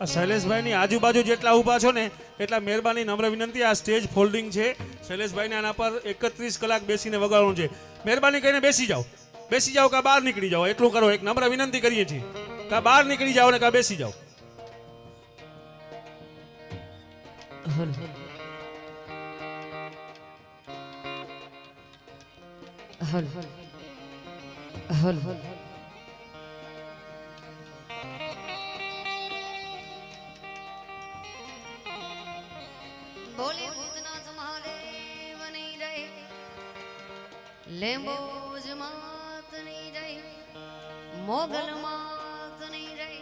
શૈલેષભાઈ ની આજુબાજુ જેટલા ઊભા છો ને એટલા મહેરબાની નમ્ર વિનંતી, આ સ્ટેજ ફોલ્ડિંગ છે, શૈલેષભાઈને આના પર 31 કલાક બેસીને વગાડવાનું છે, મહેરબાની કરીને બેસી જાઓ કા બહાર નીકળી જાઓ, એટલું કરો, એક નમ્ર વિનંતી કરીએ છીએ, કા બહાર નીકળી જાઓ ને કા બેસી જાઓ. बोले भूतनाथ महादेव नहीं रहे, लेम्बोज मात नहीं रहे, मोगल मात नहीं रहे.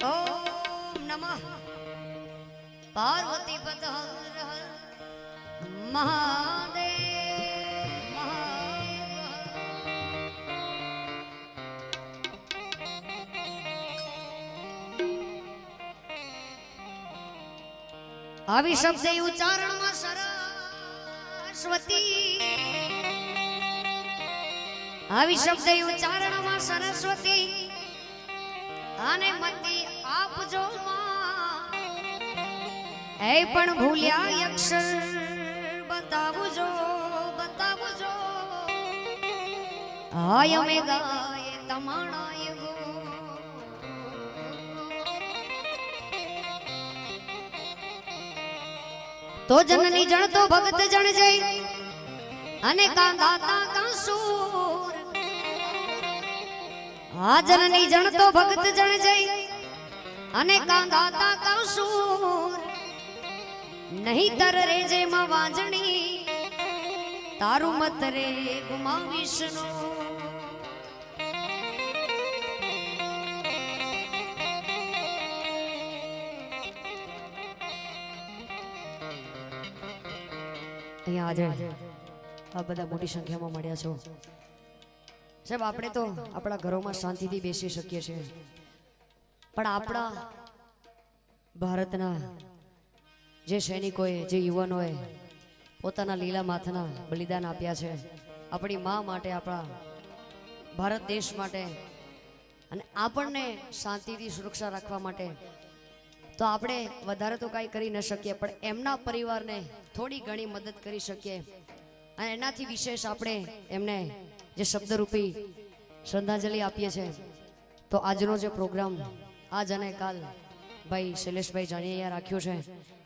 ओम नमः पार्वती पत हर हर महादेव. આવી શબ્દ ઉચ્ચારણમાં સરસ્વતી, આવી શબ્દ ઉચ્ચારણમાં સરસ્વતી આને મતી આપજો માં, એ પણ ભૂલ્યા અક્ષર બતાવજો બતાવજો. હાય અમે ગાય તમાણા એવો, તો જનની જણ તો ભગત જણ જય, અને કા ગાતા કા સૂર. આ જનની જણ તો ભગત જણ જય, અને કા ગાતા કા સૂર. નહીં તર રે જે માં વાંજણી, તારું મત રે ગુમાવીશ નો. અહીંયા આજે આ બધા મોટી સંખ્યામાં મળ્યા છો સાહેબ. આપણે તો આપણા ઘરોમાં શાંતિથી બેસી શકીએ છીએ, પણ આપણા ભારતના જે સૈનિકોએ, જે યુવાનોએ પોતાના લીલા માથાના બલિદાન આપ્યા છે આપણી મા માટે, આપણા ભારત દેશ માટે, અને આપણને શાંતિથી સુરક્ષા રાખવા માટે, તો આપણે વધારે તો કાંઈ કરી ન શકીએ, પણ એમના પરિવારને થોડી ઘણી મદદ કરી શકીએ. અને એનાથી વિશેષ આપણે એમને જે શબ્દરૂપી શ્રદ્ધાંજલિ આપીએ છીએ. તો આજનો જે પ્રોગ્રામ આજ અને કાલ ભાઈ શૈલેષભાઈ જાણીયા રાખ્યો છે,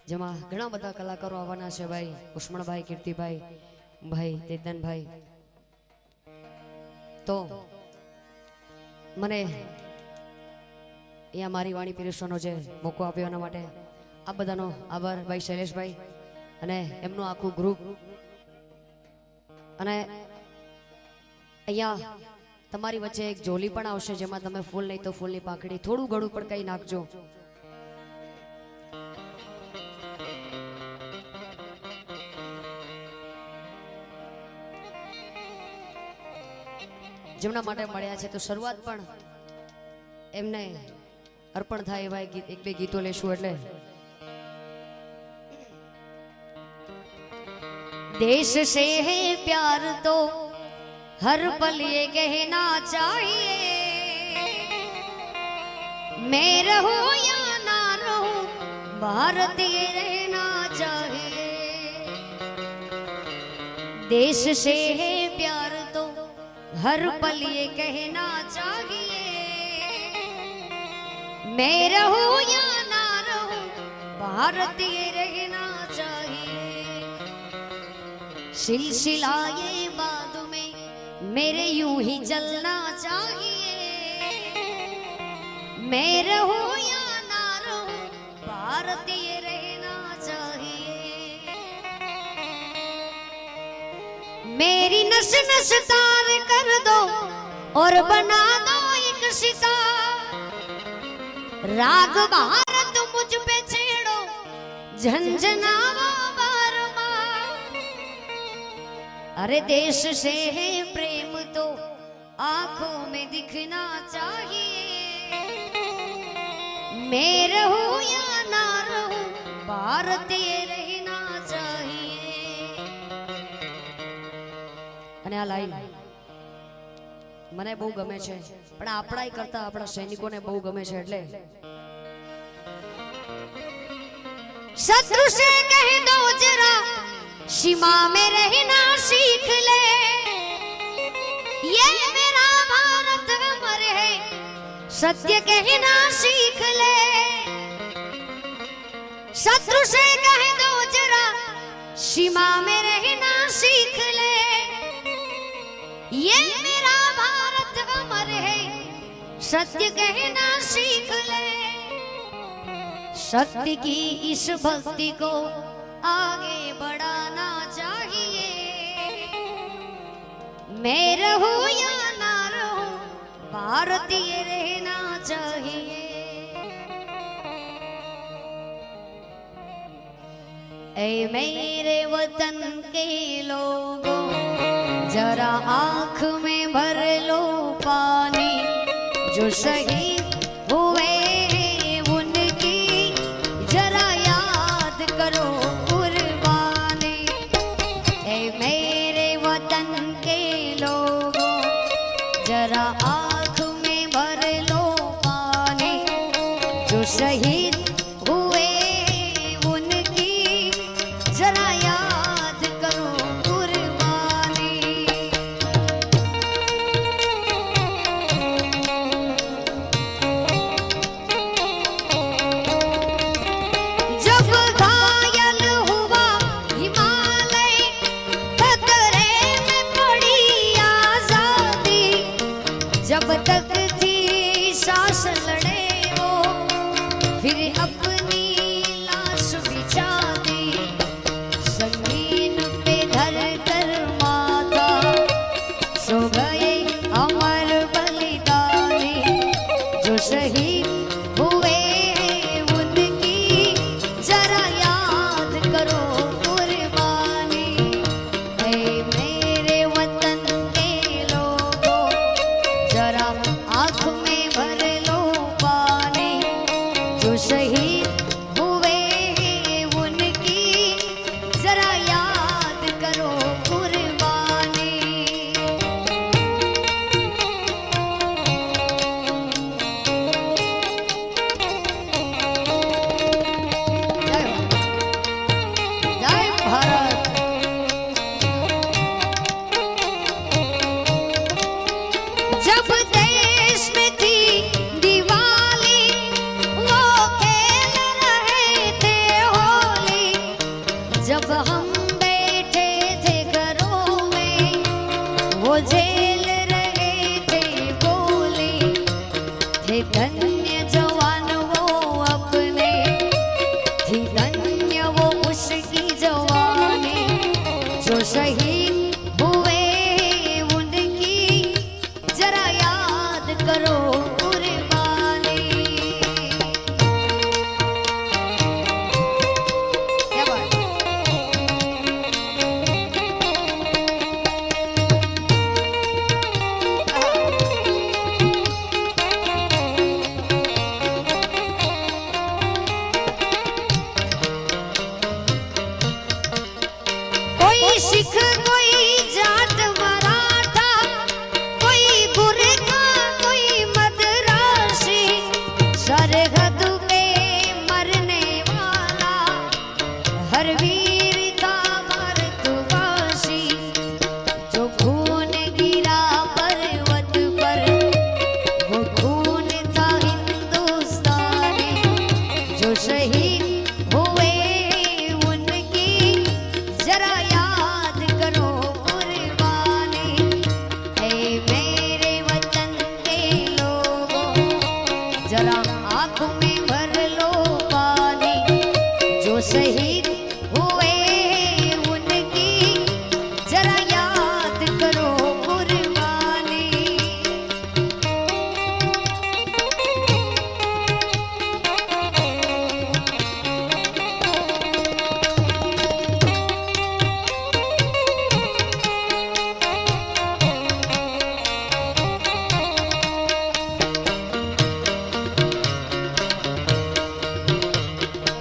જેમાં ઘણા બધા કલાકારો આવવાના છે. ભાઈ ઉસ્મણભાઈ, કીર્તિભાઈ, ભાઈ તેજનભાઈ. તો મને અહીંયા મારી વાણી પીરસવાનો જે મોકો આપ્યો એના માટે આ બધાનો આભાર. ભાઈ શૈલેષભાઈ અને એમનું આખું ગ્રુપ. અને અહીંયા તમારી વચ્ચે એક જોલી પણ આવશે, જેમાં તમે ફૂલ નહીં તો ફૂલની પાંખડી, થોડું ઘણું પણ કઈ નાખજો. જેમના માટે મળ્યા છે, તો શરૂઆત પણ એમને અર્પણ થાય એવા એક બે ગીતો લેશું. એટલે देश से है प्यार तो हर पल ये कहना चाहिए, मैं रहूं या ना रहूं भारतीय रहना चाहिए. देश से है प्यार तो हर पल ये कहना चाहिए, मैं रहूं या ना रहूं भारतीय रहना चाहिए. सिलसिला ये बाद में मेरे यूं ही चलना चाहिए, मैं रहूं या ना रहूं भारतीय रहना चाहिए. मेरी नस नस तार कर दो और बना दो एक सितार, राग भारत मुझ पे छेड़ो झंझनावा बार बार. अरे देश से है प्रेम तो आंखों में दिखना चाहिए, मैं रहूं या ना रहूं भारतीय रहना चाहिए. અને આ લાઈન મને બહુ ગમે છે, પણ આપણા કરતા આપણા સૈનિકોને બહુ ગમે છે. એટલે शत्रु से कह दो जरा सीमा में रहना सीख ले, ये मेरा भारत अमर है सत्य कहना सीख ले. शत्रु से कह दो जरा सीमा में रहना सीख ले, ये मेरा भारत अमर है सत्य कहना सीख ले. शक्ति की इस भक्ति को आगे बढ़ाना चाहिए, मैं रहूं या ना रहूं भारतीय रहना चाहिए. ऐ मेरे वतन के लोगों जरा आंख में भर लो पानी, जो शहीद हुए करो कुर्बानी. ऐ मेरे वतन के लोगों जरा आंख में भर लो पानी, जो शहीद हुए उनकी जरा याद करो कुर्बानी. जब जब तक थी सांस लड़े वो फिर अपनी लाश बिछा दी, संगीन पे धर कर माथा सो गए अमर बलिदानी, जो शहीद हुए उनकी जरा याद करो कुर्बानी. ऐ मेरे वतन के लोगों जरा आंख में भर लो पानी, जो शहीद हुए उनकी जरा याद करो कुर्बानी. जय भारत. जब देश में थी दिवाली वो खेल रहे थे होली, जब हम बैठे थे घरों में वो झेल रहे थे गोली. थे धन्य जवान वो अपने, थी धन्य वो उसकी जवानी, जो शहीद हुए उनकी जरा याद करो कुर्बानी. क्या बात. कोई सिख कोई जाट मराठा, कोई बुरखा कोई मदरासी, सरहद पे मरने वाला हर वीर था भारतवासी. जो खून गिरा पर्वत पर वो खून था हिंदुस्तानी, जो शहीद हुए उनकी जरा याद करो कुर्बानी. ऐ मेरे वतन के लोगों जरा आंख में भर लो पानी, जो शहीद हुए उनकी जरा याद करो कुर्बानी.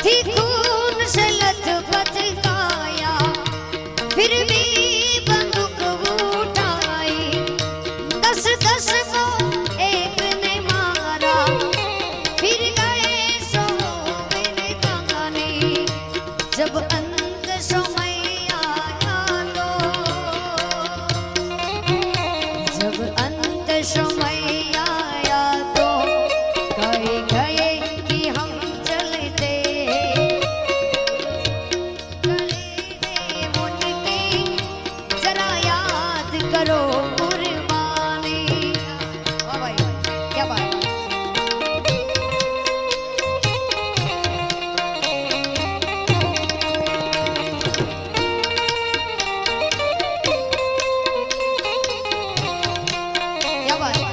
थी खून से जब अंत समय आया तो जब अंत समय आया तो कहे गए कि हम चलते उनकी जरा याद करो कुर्बानी। वाह भाई क्या बात है। क्या बात है।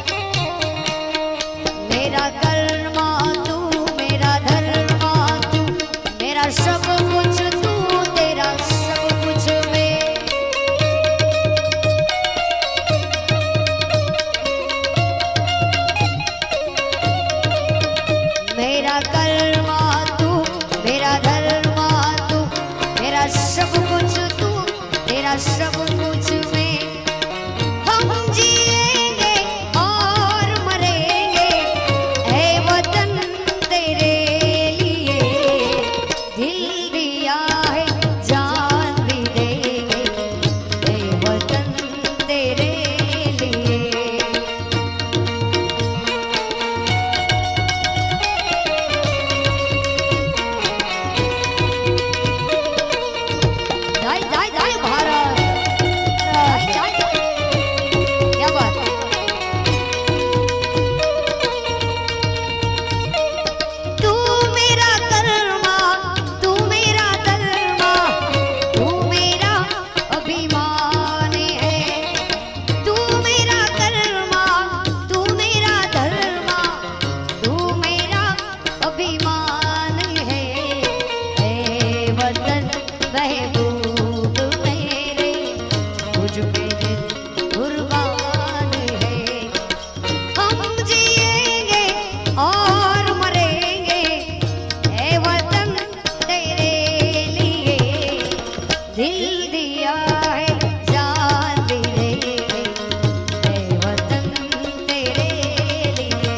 मेरा कर्मा तू मेरा धर्मा तू मेरा सब कुछ तू तेरा सब कुछ मैं। मेरा कर्मा तू मेरा धर्मा तू मेरा सब कुछ तू तेरा सब कुछ मैं। हम जिएंगे और मरेंगे ऐ वतन तेरे लिए। दिल दिया है जान भी देंगे ऐ वतन तेरे लिए। जय जय जय भारत। जय जय जय। क्या बात है। तू मेरा कर्मा तू मेरा धर्मा तू मेरा अभिमान है। तू मेरा कर्मा तू मेरा धर्मा तू मेरा अभिमान है। ऐ वतन महबूब मेरे तुझ पे दिल कुर्बान है। हम जिएंगे और मरेंगे ऐ वतन तेरे लिए। दिल दिया है जान भी देंगे ऐ वतन तेरे लिए।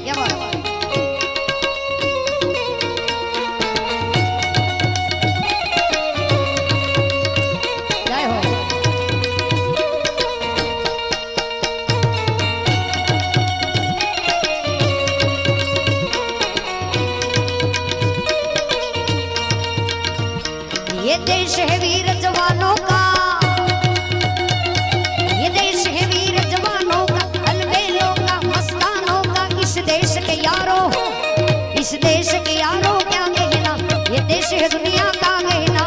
क्या बात है। जय हो। ये देश है वीर जवानों का। ये देश है वीर जवानों का अलबेलों का मस्तानों का। इस देश के यारों इस देश के यारों क्या कहना। ये देश है दुनिया का कहना।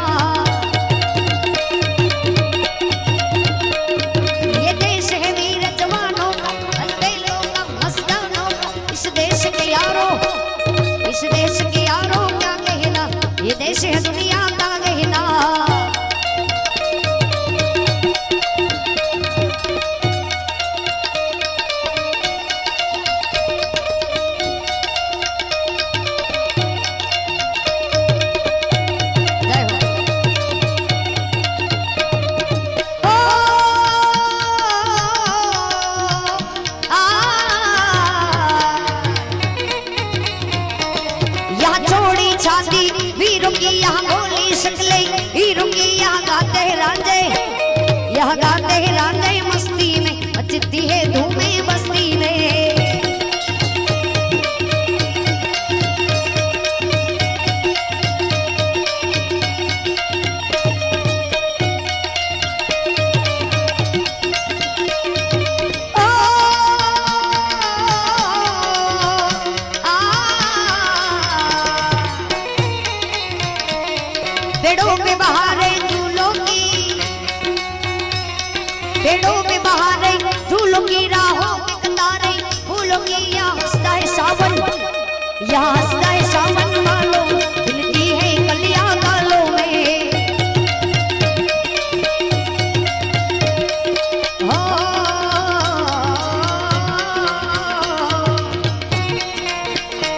ये देश है वीर जवानों का अलबेलों का मस्तानों का। इस देश के यारों इस देश के यारों क्या कहना। ये देश है दुनिया का कहना। जय हो। ओ यहाँ छोड़ी छाती वीरों की यहाँ बोली शक्लें वीरों की यहाँ गाते हैं रांझे। यहाँ गाते हैं रांझे मस्ती में मचती है धूमें बस्ती में। ओ पेड़ों पे बहारे झूलों की पेड़ों पे बहारे झूलों की राहों पे कतारे फूलों की यहाँ हंसता है सावन। यहाँ हंसता है सावन वालों खिलती है कलियां गालों में। हो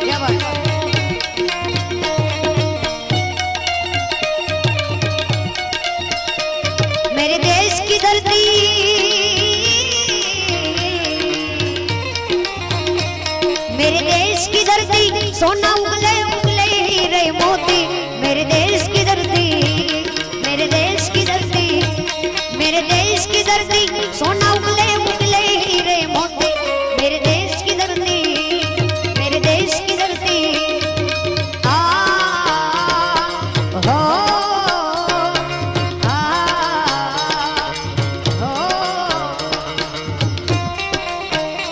क्या बात है। मेरे देश की धरती मेरे देश की धरती सोना उगले उगले हीरे मोती, मेरे देश की धरती, मेरे देश की धरती, मेरे देश की धरती सोना उगले उगले हीरे मोती, मेरे देश की धरती, मेरे देश की धरती। आ हो आ हो,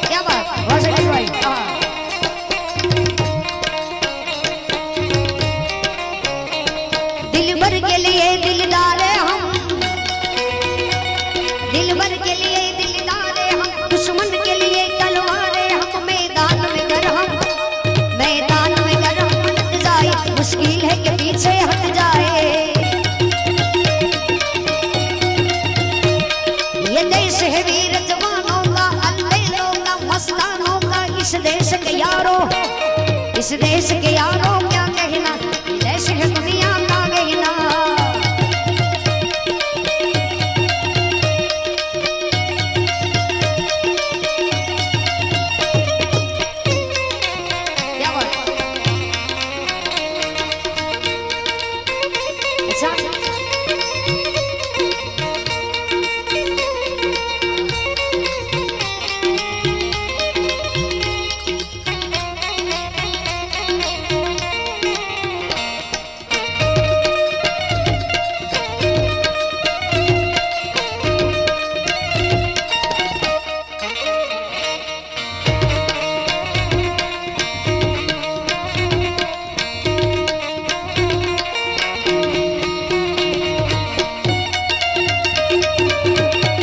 क्या बात वासुदेव भाई। दिल भर के लिए दिलदार हम, दिल भर के लिए दिलदार हम, दुश्मन के लिए तलवार हम, मैदान में कर हम, मैदान में कर हम हट जाए, मुश्किल है कि पीछे हट जाए। ये देश है वीर जवानों का, अंधेरों का, मस्तानों का, इस देश के यारों, इस देश के यारों क्या कहना, ये देश है दुनिया का कहना। क्या बात, अच्छा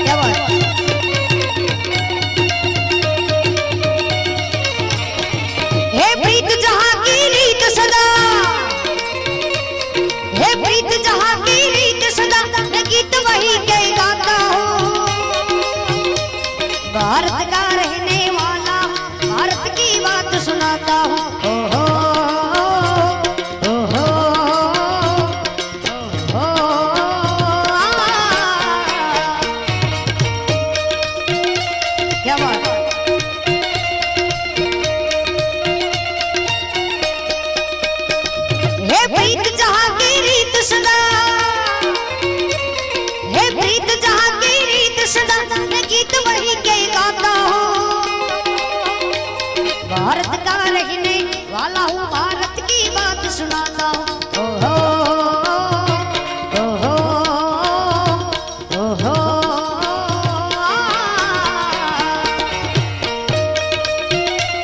क्या बात, हे प्रीत जहां की रीत सदा, हे प्रीत जहां की रीत सदा, मैं गीत वही के गाता हूँ। भारत का रहने वाला, भारत की बात सुनाता हूँ। ओहो ओहो ओहो, क्या बात, हे प्रीत जहां की रीत सदा, हे प्रीत जहां की रीत सदा, मैं गीत वही के गाता हूँ। भारत का रहने वाला हूँ, भारत की बात सुनाता हूँ। ओहो ओहो ओहो,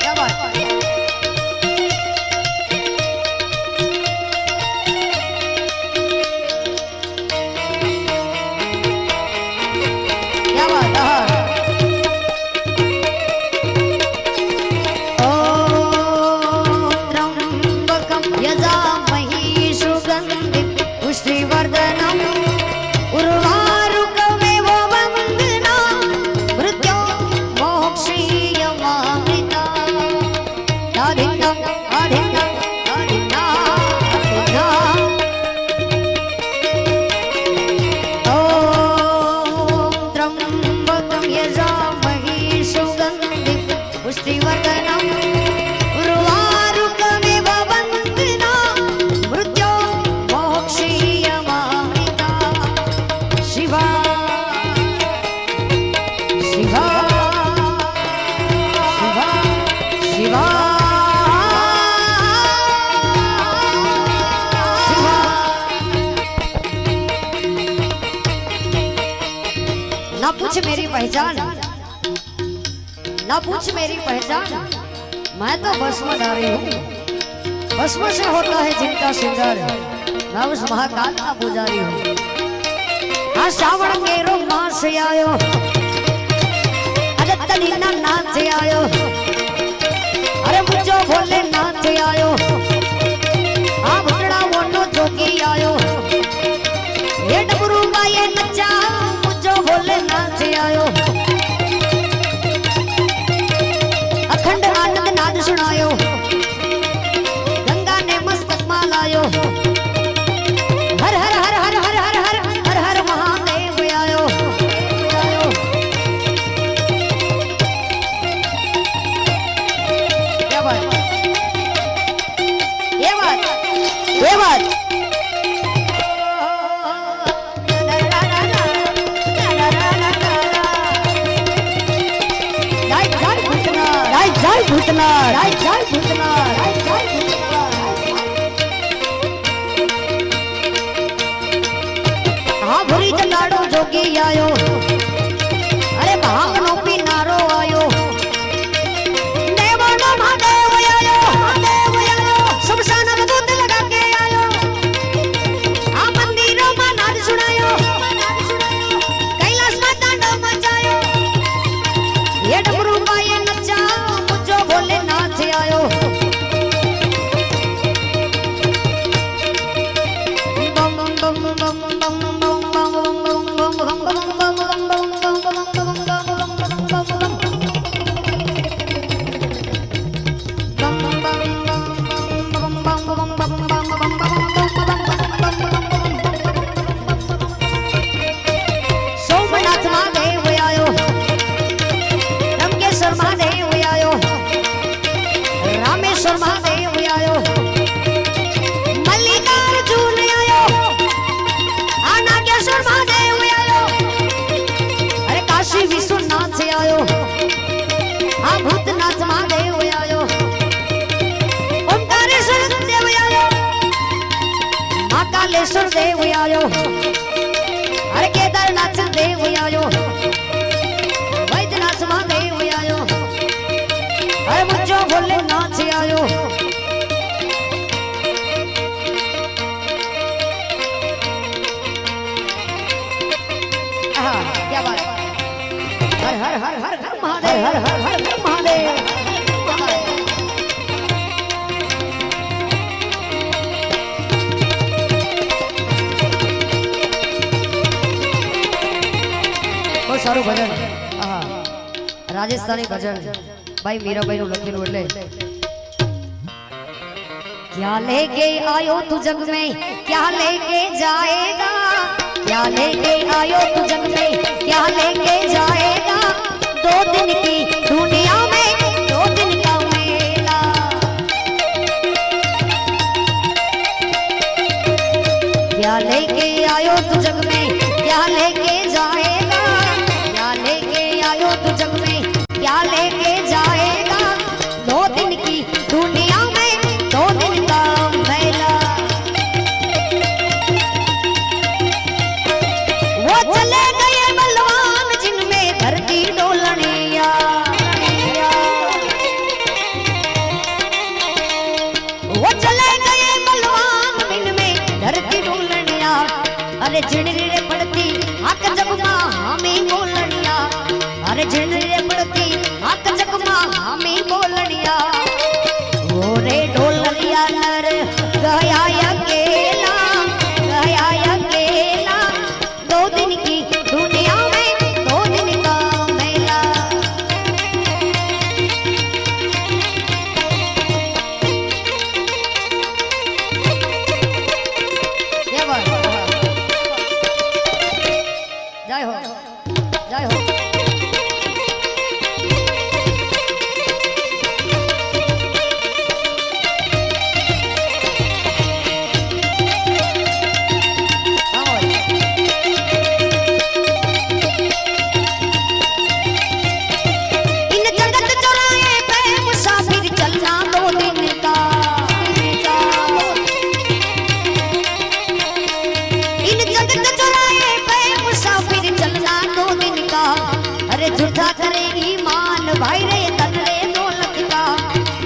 क्या बात, क्या बात, ओम त्र्यंबकं यजामहे सुगन्धिं पुष्टिवर्धनम् उर्वारुकमेव वन्दनाम् मृत्योर्मोक्षीयमामृता। धाधिन्नं धाधिन्नं धाधिन्नं धाधिन्नं। ॐ त्र्यंबकं यजामहे सुगन्धिं पुष्टिवर्धनम् उर्वारुकमेव वन्दनाम् मृत्योर्मोक्षीयमामृता। शिवा शिवा शिवा शिवा शिवा। ना पूछ मेरी पहचान, ना पूछ मेरी पहचान, मैं तो भस्मधारी हूँ। भस्म से होता है जिनका श्रृंगार, मैं उस महाकाल का पुजारी हूँ। हाँ श्रावण केरो मास आयो, अरे तलीना नाच आयो, अरे मुझो भोले नाच आयो, हाँ भुटड़ा मोनो जोगी आयो, ये डबरू गाये नचा, मुझो भोले नाच आयो। अखंड आनंद नाद सुनायो, गंगा ने मस्तक मालायो, हर हर हर हर हर हर हर हर हर महादेव आयो आयो। क्या बात ये बात हाँ भूरी जगाड़ो जोगी आयो अरे भांगनो पीनारो आयो देवानो महादेव आयो शमशान में दूध लगा के आयो आ मंदिरों में नाद सुनायो कैलाश में तांडव मचायो ये डमरू पाए नचा मुझो भोलेनाथ आयो सोमनाथ महादेव आयो रमकेश्वर महादेव आयो रामेश्वर महादेव आयो मल्लिकार्जुन आयो नागेश्वर महादेव आयो अरे काशी विश्वनाथ आयो हाँ भूतनाथ महादेव आयो ओंकारेश्वर देव आयो महाकालेश्वर देव आयो अरे केदारनाथ देव आयो वैद्यनाथ महादेव आयो अरे मुझो भोलेनाथ आयो क्या बात हर हर हर हर हर महादेव हर हर हर हर महादेव बहुत साરું ભજન રાજસ્થાની ભજન ભાઈ મીરાબાઈ નું લખેલું એટલે क्या लेके आयो तू जग में क्या लेके जाएगा क्या लेके आयो तू जग में क्या लेके जाएगा 2 दिन की दुनिया में 2 दिन का मेला क्या लेके आयो तू जग में क्या लेके जाएगा क्या लेके आयो तू जग में क्या लेके जाएगा 2 दिन की दुनिया में 2 दिन का मेला वो चले गए बलवान जिनमें धरती डोलनिया वो चले गए बलवान जिनमें धरती डोलनिया अरे जिनरे पड़ती आक जगमा हमें बोलनिया अरे जिनरे पड़ती आक जगमा हमें बोलनिया वो रे डोलनिया नर गया अकेला 2 दिन की दुनिया में 2 दिन का मेला ये बात जय हो जय हो झूठा करे ईमान भाई रे तन रे दौलत का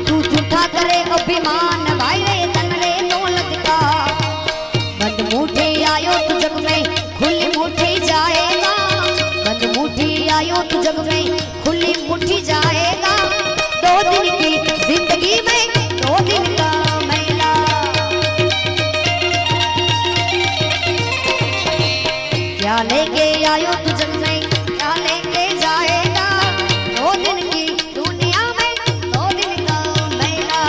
तू झूठा करे अभिमान भाई रे तन रे दौलत का बंद मुट्ठी आयो तू जग में खुली मुट्ठी जाएगा बंद मुट्ठी आयो तू जग में खुली मुट्ठी जाएगा 2 दिन की जिंदगी में 2 दिन का मेला क्या लेके आयो तू जग में क्या लेके जाएगा 2 दिन की दुनिया में 2 दिन का मेला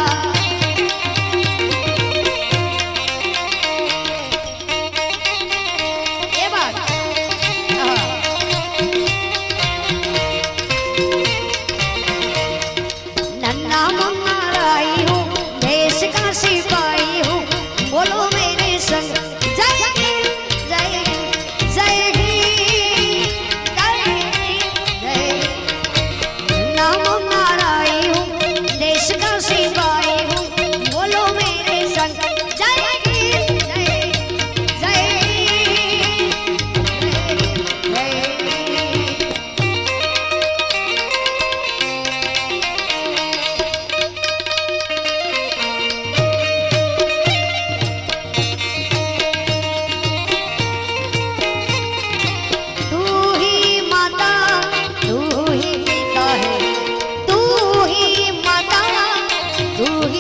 ये बात नन्ना मुन्ना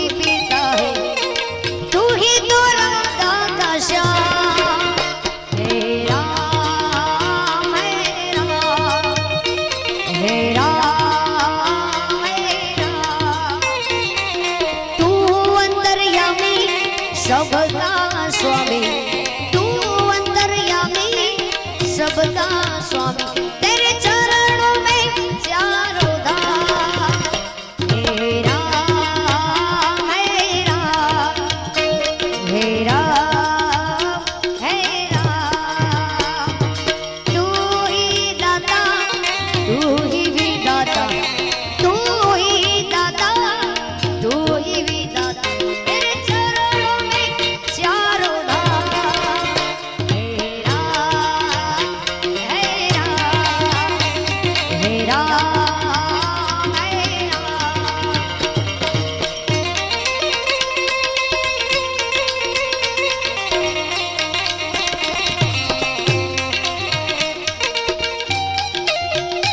ही पीता है, तू ही तो राधा का श्याम। हे राम हे राम हे राम हे राम, तू अंतर्यामी सबका स्वामी, तू अंतर्यामी सबका स्वामी, तेरे चरणों में चारों धाम। हे राम हे राम हे राम हे राम, तू ही दाता तू ही विधाता, तू ही दाता तू ही विधाता, तेरे चरणों में चारों धाम। हे राम हे राम हे राम हे राम।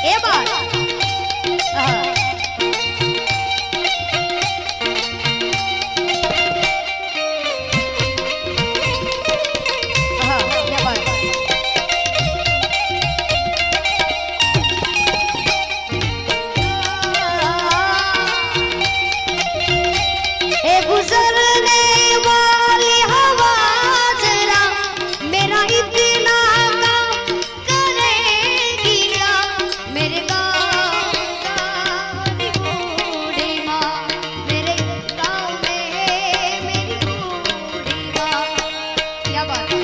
એ બાર હા હા એ બાર ए गुजरने वाली हवा जरा मेरा इतना काम करेगी क्या, मेरे गाँव की बूढ़ी माँ, मेरे गाँव में है मेरी बूढ़ी माँ। क्या बात है।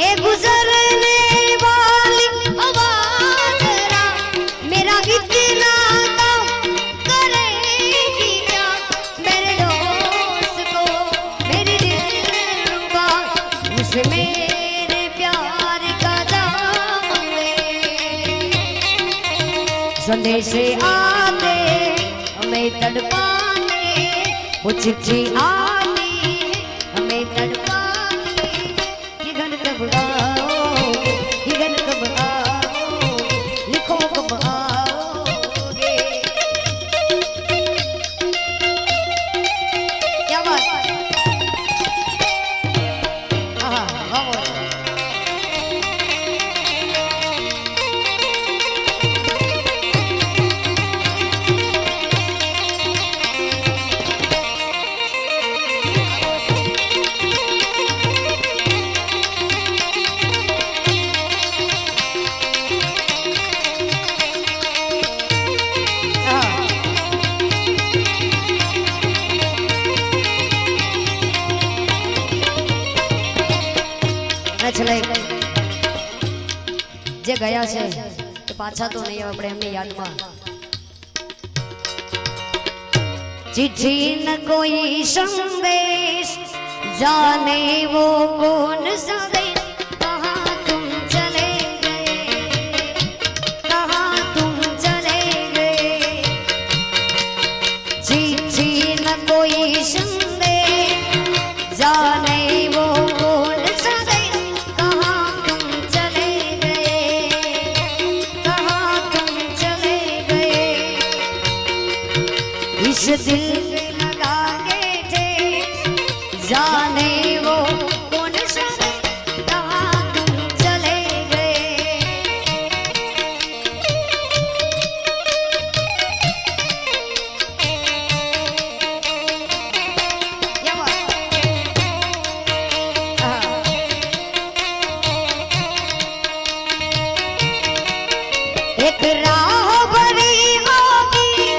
ए गुजरने वाली हवा जरा मेरा इतना काम करेगी क्या, मेरे दोस्त को मेरी दिलरुबा, उसे मेरे प्यार का दाम दे। संदेश आते हमें तड़पाने, वो चिट्ठी आती हमें तड़पाने, ये घर कब आओगे, ये घर कब आओगे, लिखो कब आओगे। क्या बात हाँ हाँ છેલ્લે જે ગયા છે તો પાછા તો નહીં આવે, આપણે એમની યાદમાં चिट्ठी न कोई संदेश, जाने वो कौन सा देश, कहाँ तुम चले गए, कहाँ तुम चले गए। चिट्ठी न कोई संदेश, जाने वो कौन सा देश, कहाँ तुम चले गए, कहाँ तुम चले गए। इस दिल पे लगा के थे, जाने वो कौन सा देश, कहाँ तुम चले गए। क्या बात हाँ। एक राह भरी होगी,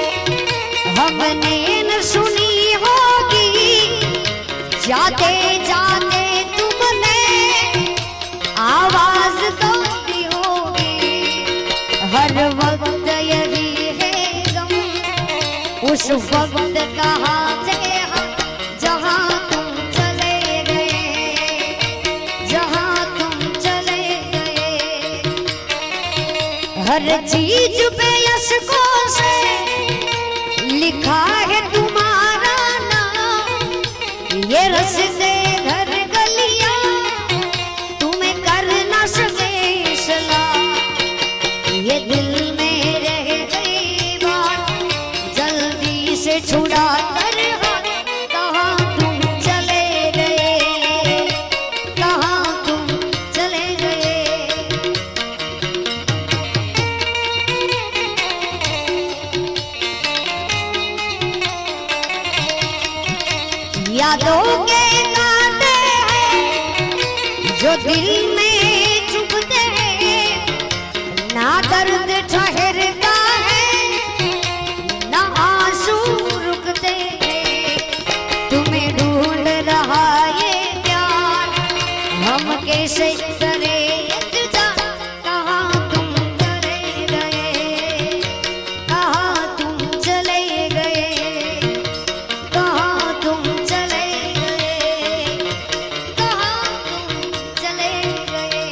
हमने न सुनी होगी, जाते जाते तुमने आवाज तो दी होगी। हर वक्त यही है गम, उस वक्त कहाँ थे हम, जहाँ तुम चले गए, जहाँ तुम चले गए। हर चीज पे अशकों से लिखा है तुम्हारा नाम, ये रस्ते घर गलियां तुम्हें कर ना सके सलाम। ये दिल में रह गई बात, जल से छुड़ा कर कहाँ तुम चले गए, कहाँ तुम चले गए। यादों के कांटे हैं जो दिल में चुभते हैं, ना दर्द ठहरता है ना आंसू रुकते हैं। तुम्हें ढूंढ रहा ये प्यार, हम कैसे करें इंतजार, कहाँ तुम चले गए, कहाँ तुम चले गए, कहाँ तुम चले गए, कहाँ तुम चले गए।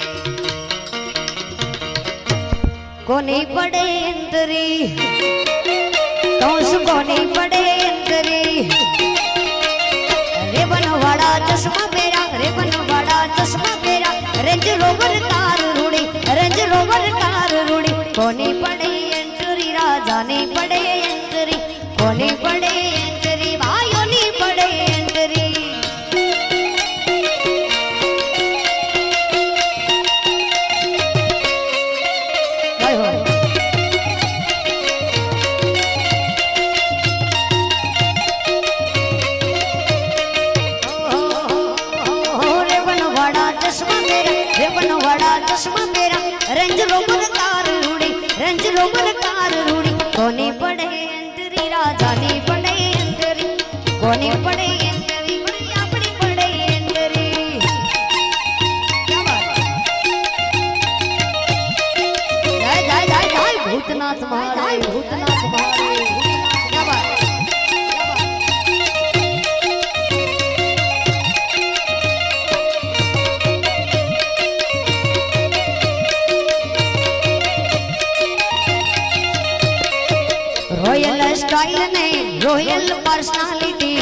कोनी पड़े अंतरी कोनी पड़े अंतरी, रे बनवाड़ा चश्मा मेरा, रे बनवाड़ा चश्मा मेरा, रेंज रोवर कार रूड़ी, रेंज रोवर कार रूड़ी। कोनी पड़े अंतरी राजा ने पड़े अंतरी, कोनी पड़े अंतरी भाइयों ने पड़े अंतरी। बनवाड़ा चश्मा मेरा, रेंज रोवर कार रूड़ी, रेंज रोवर कार रूड़ी। कोनी पड़े अंतरी राजा ने पड़े अंतरी, कोनी पड़े अंतरी बड़ी अपनी पड़े अंतरी। क्या बात, जय जय जय जय भूतनाथ महाराज, भूतनाथ महाराज। क्या बात, रॉयल स्टाइल ने रॉयल पर्सनालिटी,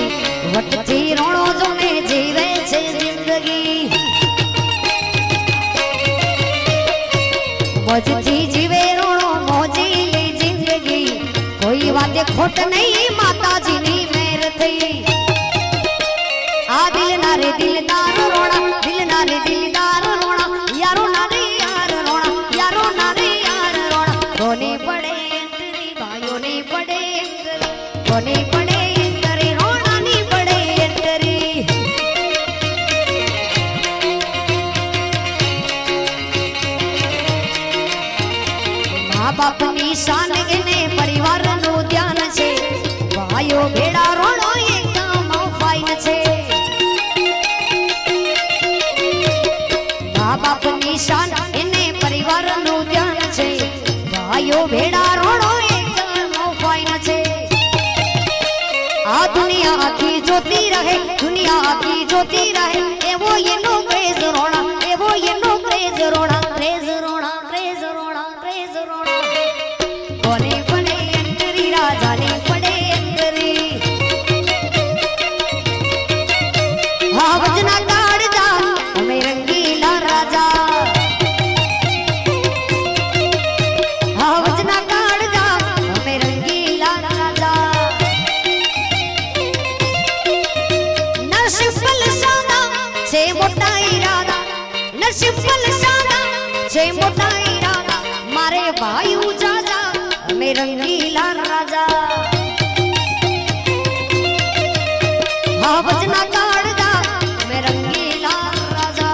वटती रोणो जो ने जीवे छे जिंदगी, मोजती जीवे रोणो मोजीली जिंदगी। कोई बाते खोट नहीं माताजी नी मेर थई, आ दिल ना रे दिलदार रोणा, दिल ना रे दिलदार रोणा, यारो ना रे यार रोणा, यारो ना रे यार रोणा। कोने पड़े पड़े कोने पड़े अंतरी, रोना नी पड़े अंतरी। माँ बाप नी शान ने परिवार नो ध्यान छे, भाइयो भेड़ा रोणो ये काम फाइन छे। माँ बाप नी शान ने परिवार नो ध्यान छे, भाइयो भेड़ा रोणो आ दुनिया आखी जोती रहे, दुनिया आखी जोती रहे। एवो ये नो क्रेज रोना, एवो ये नो क्रेज रोना, क्रेज रोना, क्रेज रोना, क्रेज रोना। कोने पड़े अंतरी राजा ने पड़े अंतरी, हाँ वजना काट जा हमें रंगीला राजा, हाँ वजना काट जा हमें रंगीला राजा। नरसिंहल सादा छे मोटा इरादा, नरसिंहल सादा छे मोटा इरादा। मारे भाई उजाजा हमें रंगीला राजा, हाँ वजना काढ़दा हमें रंगीला राजा।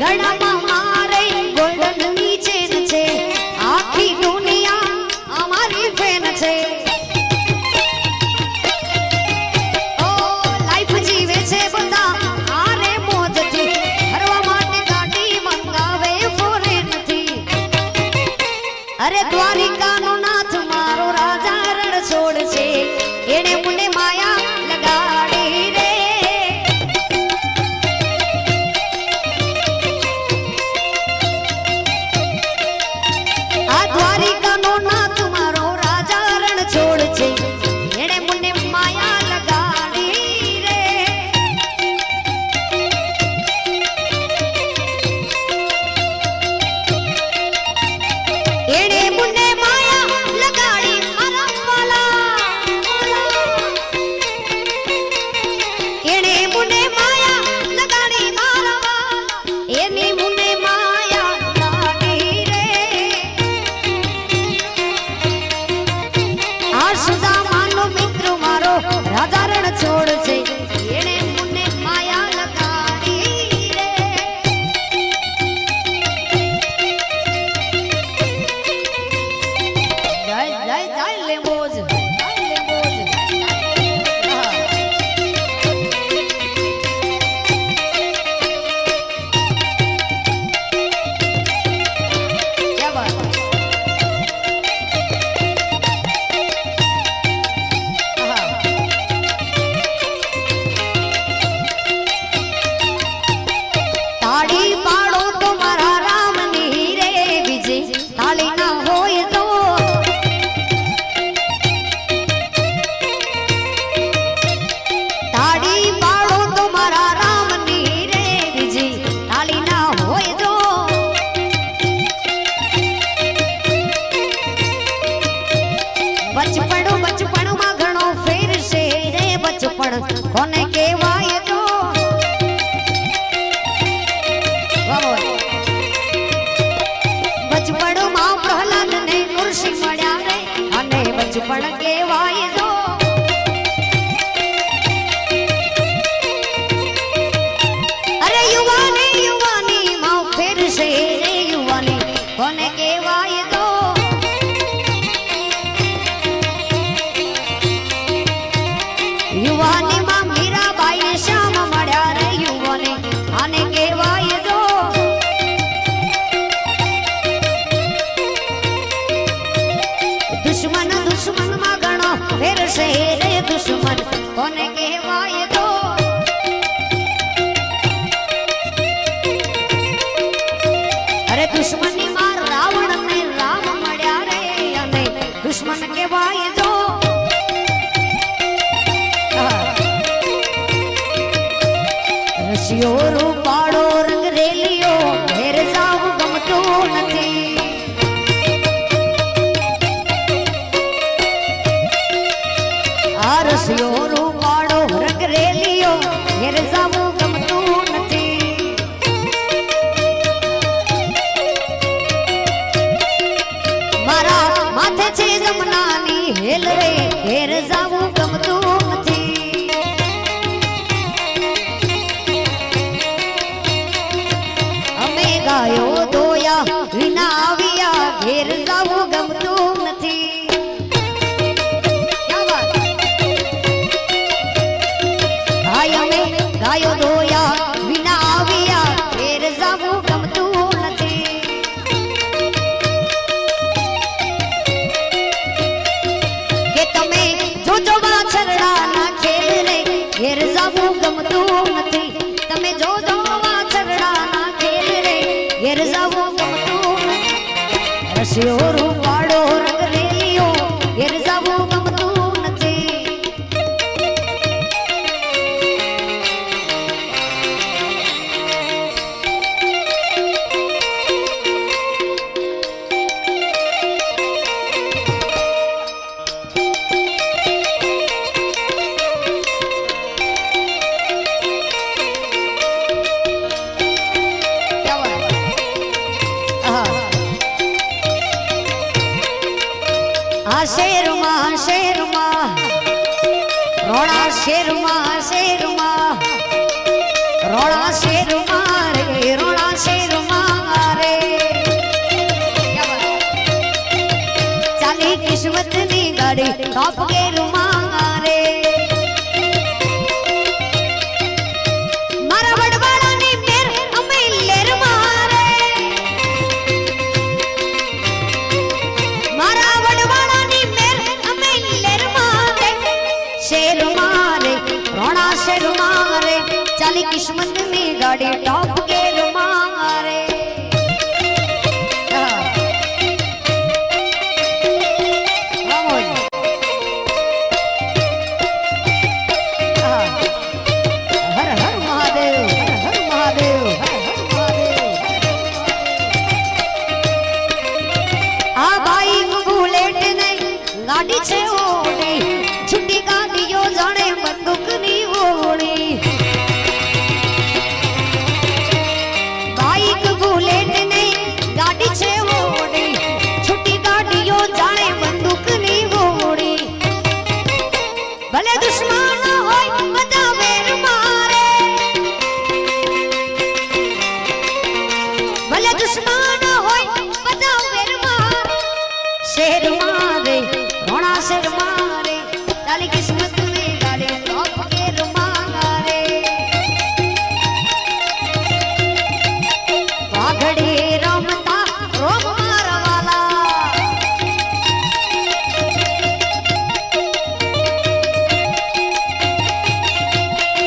गड़ा मारे गोल्डन नीचे छे, आखी दुनिया हमारी फैन छे। ओ लाइफ जीवे छे बंदा आरे मोज थी, हरवा माटे गाड़ी मंगावे फॉरेन थी। अरे द्वारिका नो नाथ मारो राजा रण छोड़ छे, एने मुने माया लगाड़ी रे। પણ કહેવાય જો અરે યુવાની યુવાની માં ફેરશે રે યુવાની કોને કહેવાય તો યુવાની માં મીરાબાઈ શ્યામ મળ્યા રે યુવાની આને કહેવાય તો દુશ્મન દુશ્મન માં ઘણો ફેરશે રે દુશ્મન કોને કહેવાય તો અરે દુશ્મની માં રાવણ ને રામ મળ્યા રે અને દુશ્મન કહેવાય તો રસિયો રૂપાળો રંગ રેલિયો ઘેર જાવું ગમતું નથી આ રસિયો રૂપાળો રંગ રેલિયો ઘેર જાવું ગમતું નથી મારા માથે છે જમનાની હેલ રે ઘેર જાવું ગમતું નથી અમે ગાયો દોયા વિના આવ્યા ઘેર જાવું ગમતું નથી ગાયો દોયા વિના આવ્યા ઘેર જાવું ગમતું નથી કે તમે જોજો વાછરડા ના ખેલ રે ઘેર જાવું ગમતું નથી તમે જોજો વાછરડા ના ખેલ રે ઘેર જાવું ગમતું નથી રસિયો રૂપાળો રંગ રેલિયો ઘેર જાવું ગમતું નથી શેરમાં શેરમાં રોણા શેરમાં શેરમાં રોણા શેરમાં રે રોણા શેરમાં રે ચાલી કિસ્મતની ગાડી ટોપ ગેરમાં રે મારા વડવાળાની મેર અમે લેરમાં રે મારા વડવાળાની મેર અમે લેરમાં રે શેર મારે રોણા શેર મારે ચાલી કિસ્મતની ગાડી ટોપ ગેર મારે હર હર મહાદેવ હર હર મહાદેવ હર હર મહાદેવ આ બાઈક બુલેટ નહીં ગાડી છે ઓડી છૂટી ગાડીઓ જાણે બંદૂકની ઓળી બાઈક બુલેટ નહીં ગાડી છે ઓડી છૂટી ગાડીઓ જાણે બંદૂકની ઓળી ભલે દુશ્મન હોય બધા વેર મારે ભલે દુશ્મન હોય બધા વેર મારે શેર મારે રોણા શેર મારે તાલી કિસ્મત ને ગાડી ટોપ ગેર મારે વાઘડે રમતા રોમ મારવાલા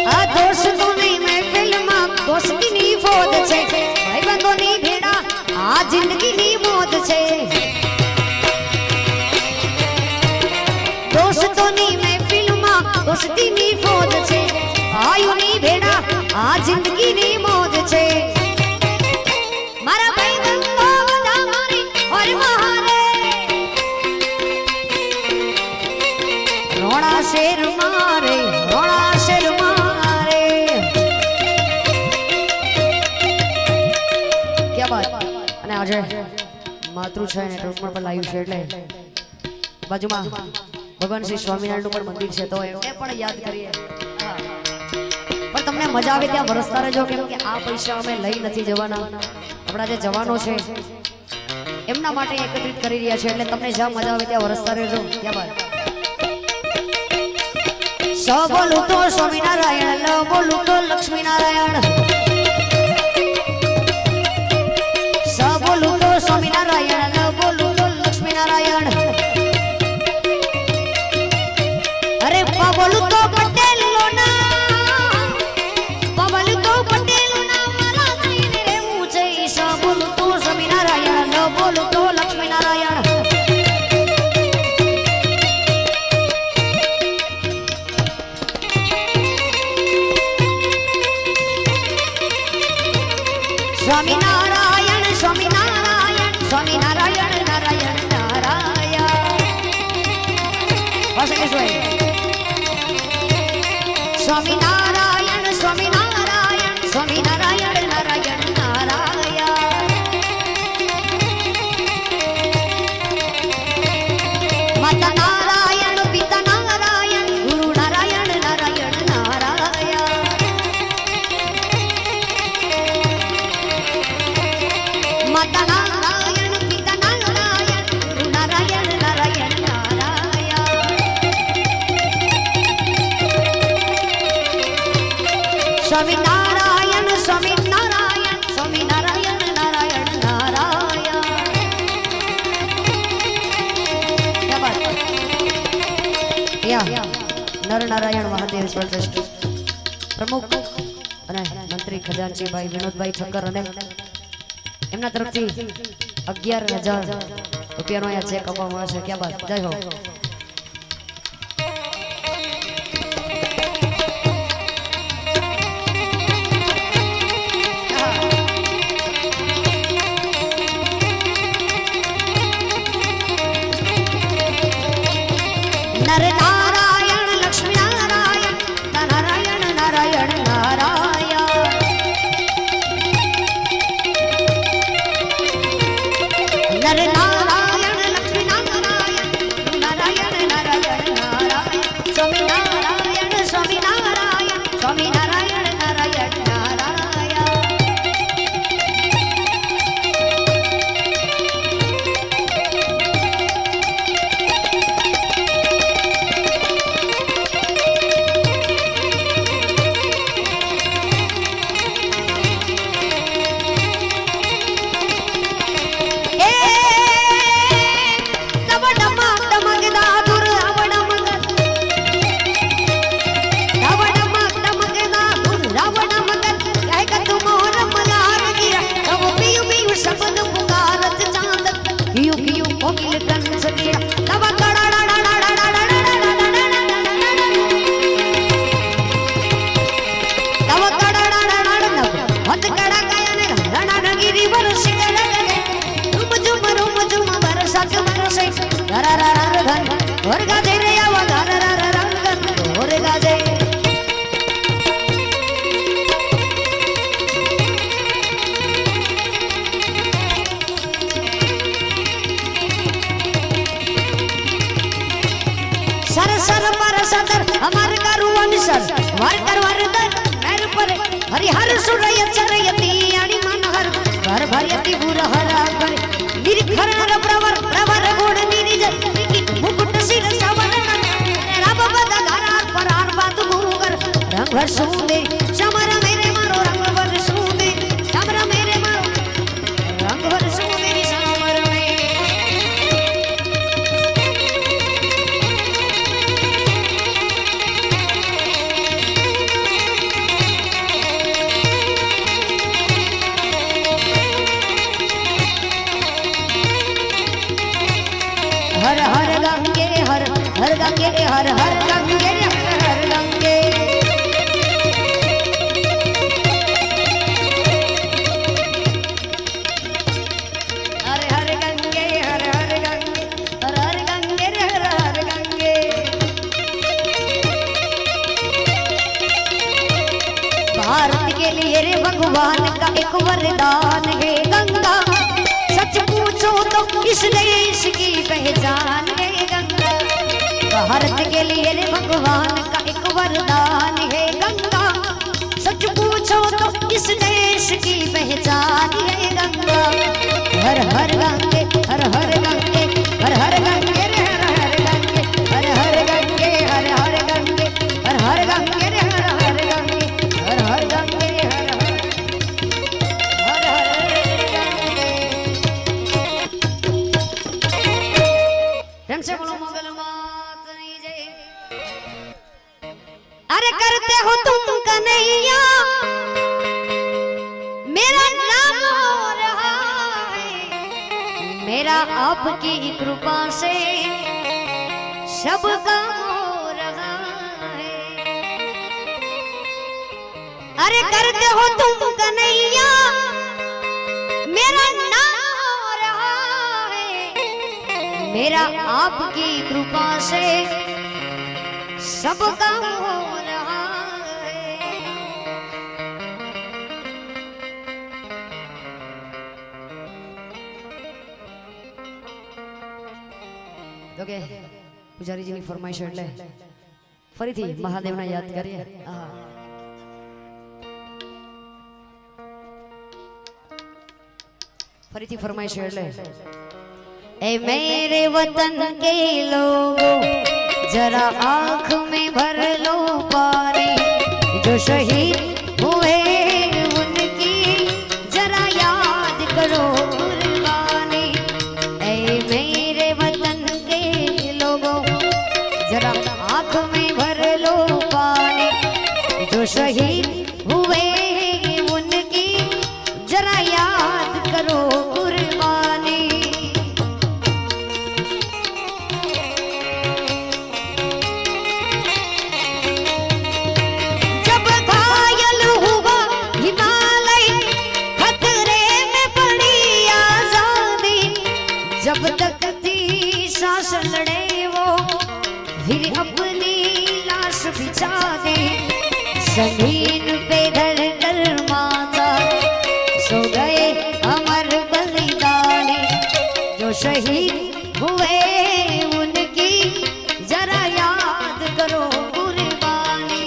આ દોસ્તોની મહેફિલમાં દોસ્તીની ફોદ છે ભાઈબંધોની ભેડા આ જિંદગીની મોદ છે દોસ્તોની મહેફિલમાં દોસ્તીની ફોદ છે આયુની ભેડા આ જિંદગીની મોદ છે મારા ભાઈબંધો બધા મારી હર મહારે રોણા શેર મારે રોણા શેર મારે ક્યાં બાત અને આજે માતૃછાયા નેટવર્ક પર લાઈવ છે એટલે બાજુમાં ભગવાન શ્રી સ્વામિનારાયણનું પણ મંદિર છે, તો એમને પણ યાદ કરીએ. હા. પણ તમને મજા આવે ત્યાં વરસતા રહેજો, કેમ કે આ પૈસા અમે લઈ નથી જવાના. આપણા જે જવાનો છે એમના માટે એકત્રિત કરી રહ્યા છે, એટલે તમને જ્યાં મજા આવે ત્યાં વરસતા રહેજો. ક્યાં બાત. સ બોલું તો સ્વામિનારાયણ, લ બોલું તો લક્ષ્મીનારાયણ. સ બોલું તો સ્વામિનારાયણ, લ બોલું તો લક્ષ્મીનારાયણ. અરે પા બોલું તો પટેલ નો નામ, પા બોલું તો પટેલ નો નામ મારા થઈને રહેવું છે. સ બોલું તો સ્વામિનારાયણ, લ બોલું તો લક્ષ્મીનારાયણ. સ્વામિનારાયણ સ્વામિનારાયણ સ્વામિનારાયણ નારાયણ નારાયણ. સ્વામિનારાયણ સ્વામિનારાયણ સ્વામિનારાયણ નારાયણ નારાયણ. માતા નારાયણ, પિતા નારાયણ, ગુરુ નારાયણ નારાયણ નારાયણ. માતા નારાયણ, પિતા નારાયણ, ગુરુ નારાયણ નારાયણ નારાયણ. સ્વામિનારાયણ સ્વામિનારાયણ સ્વામિનારાયણ નારાયણ નારાયણ. ક્યાં બાત. નરનારાયણ મહાદેવ ટ્રસ્ટ પ્રમુખ અને મંત્રી ખજાનચીભાઈ વિનોદભાઈ ઠક્કર અને એમના તરફથી 11,000 રૂપિયાનો અહીંયા ચેક આપવામાં આવે છે. ક્યાં બાત. જય હો. નર નારાયણ લક્ષ્મી નારાયણ નારાયણ નારાયણ નારાયણ. નર નારાયણ લક્ષ્મી નારાયણ નારાયણ નારાયણ નારાયણ. સ્વામિનારાયણ સ્વામિનારાયણ સ્વામિનારાયણ નારાયણ નારાયણ. सर सर पर सदर अमर करु अनुसर वर कर वरदर नर पर हरिहर सुरय चरयति अणि मनहर घर भरयति बुरहर कर निरखर प्रवर प्रवर गुण निरिज मुकुट सिर सवरण रब बद धरार परार बात मुगर रंग भर सुंदे समर मेरे मारो रंग भर सुंदे समर मेरे मारो रंग भर सुंदे समर में हर हर गंगे हर हर गंगे हर हर गंगे हर हर गंगे हर हर गंगे हर हर गंगे हर हर गंगे हर हर गंगे भारत के लिए रे भगवान का एक वरदान है गंगा सच पूछो तो इस देश की पहचान है गंगा भारत के लिए रे भगवान का एक वरदान है गंगा। सच पूछो तो इस देश की पहचान है गंगा। हर हर गंगे हर हर गंगे हर हर गंगे रे हर हर गंगे हर हर गंगे हर हर गंगे हर हर गंगे रे हर हर गंगे हर हर गंगे हर हर हर हर गंगे। से बोलो मोगल मात नहीं जय। अरे करते हो तुम कन्हैया मेरा नाम हो रहा है, मेरा आपकी कृपा से सब काम हो रहा है। अरे करते हो तुम कन्हैया मेरा नाम हो रहा है, मेरा आपकी कृपा से सब काम हो रहा है। તો કે પૂજારીજીની ફરમાઈશ એટલે ફરીથી મહાદેવને યાદ કરીએ। ફરીથી ફરમાઈશ એટલે ए मेरे वतन के लोगों जरा आँख में भर लो पानी, जो शहीद हुए उनकी जरा याद करो कुर्बानी। ए मेरे वतन के लोगों जरा आँख में भर लो पानी, जो शहीद हुए उनकी जरा याद करो कुर्बानी। जब तक थी सांस लड़े वो फिर अपनी लाश बिछा दे, जमीन पे धर कर माता सो गए अमर बलिदानी, जो शहीद हुए उनकी जरा याद करो कुर्बानी।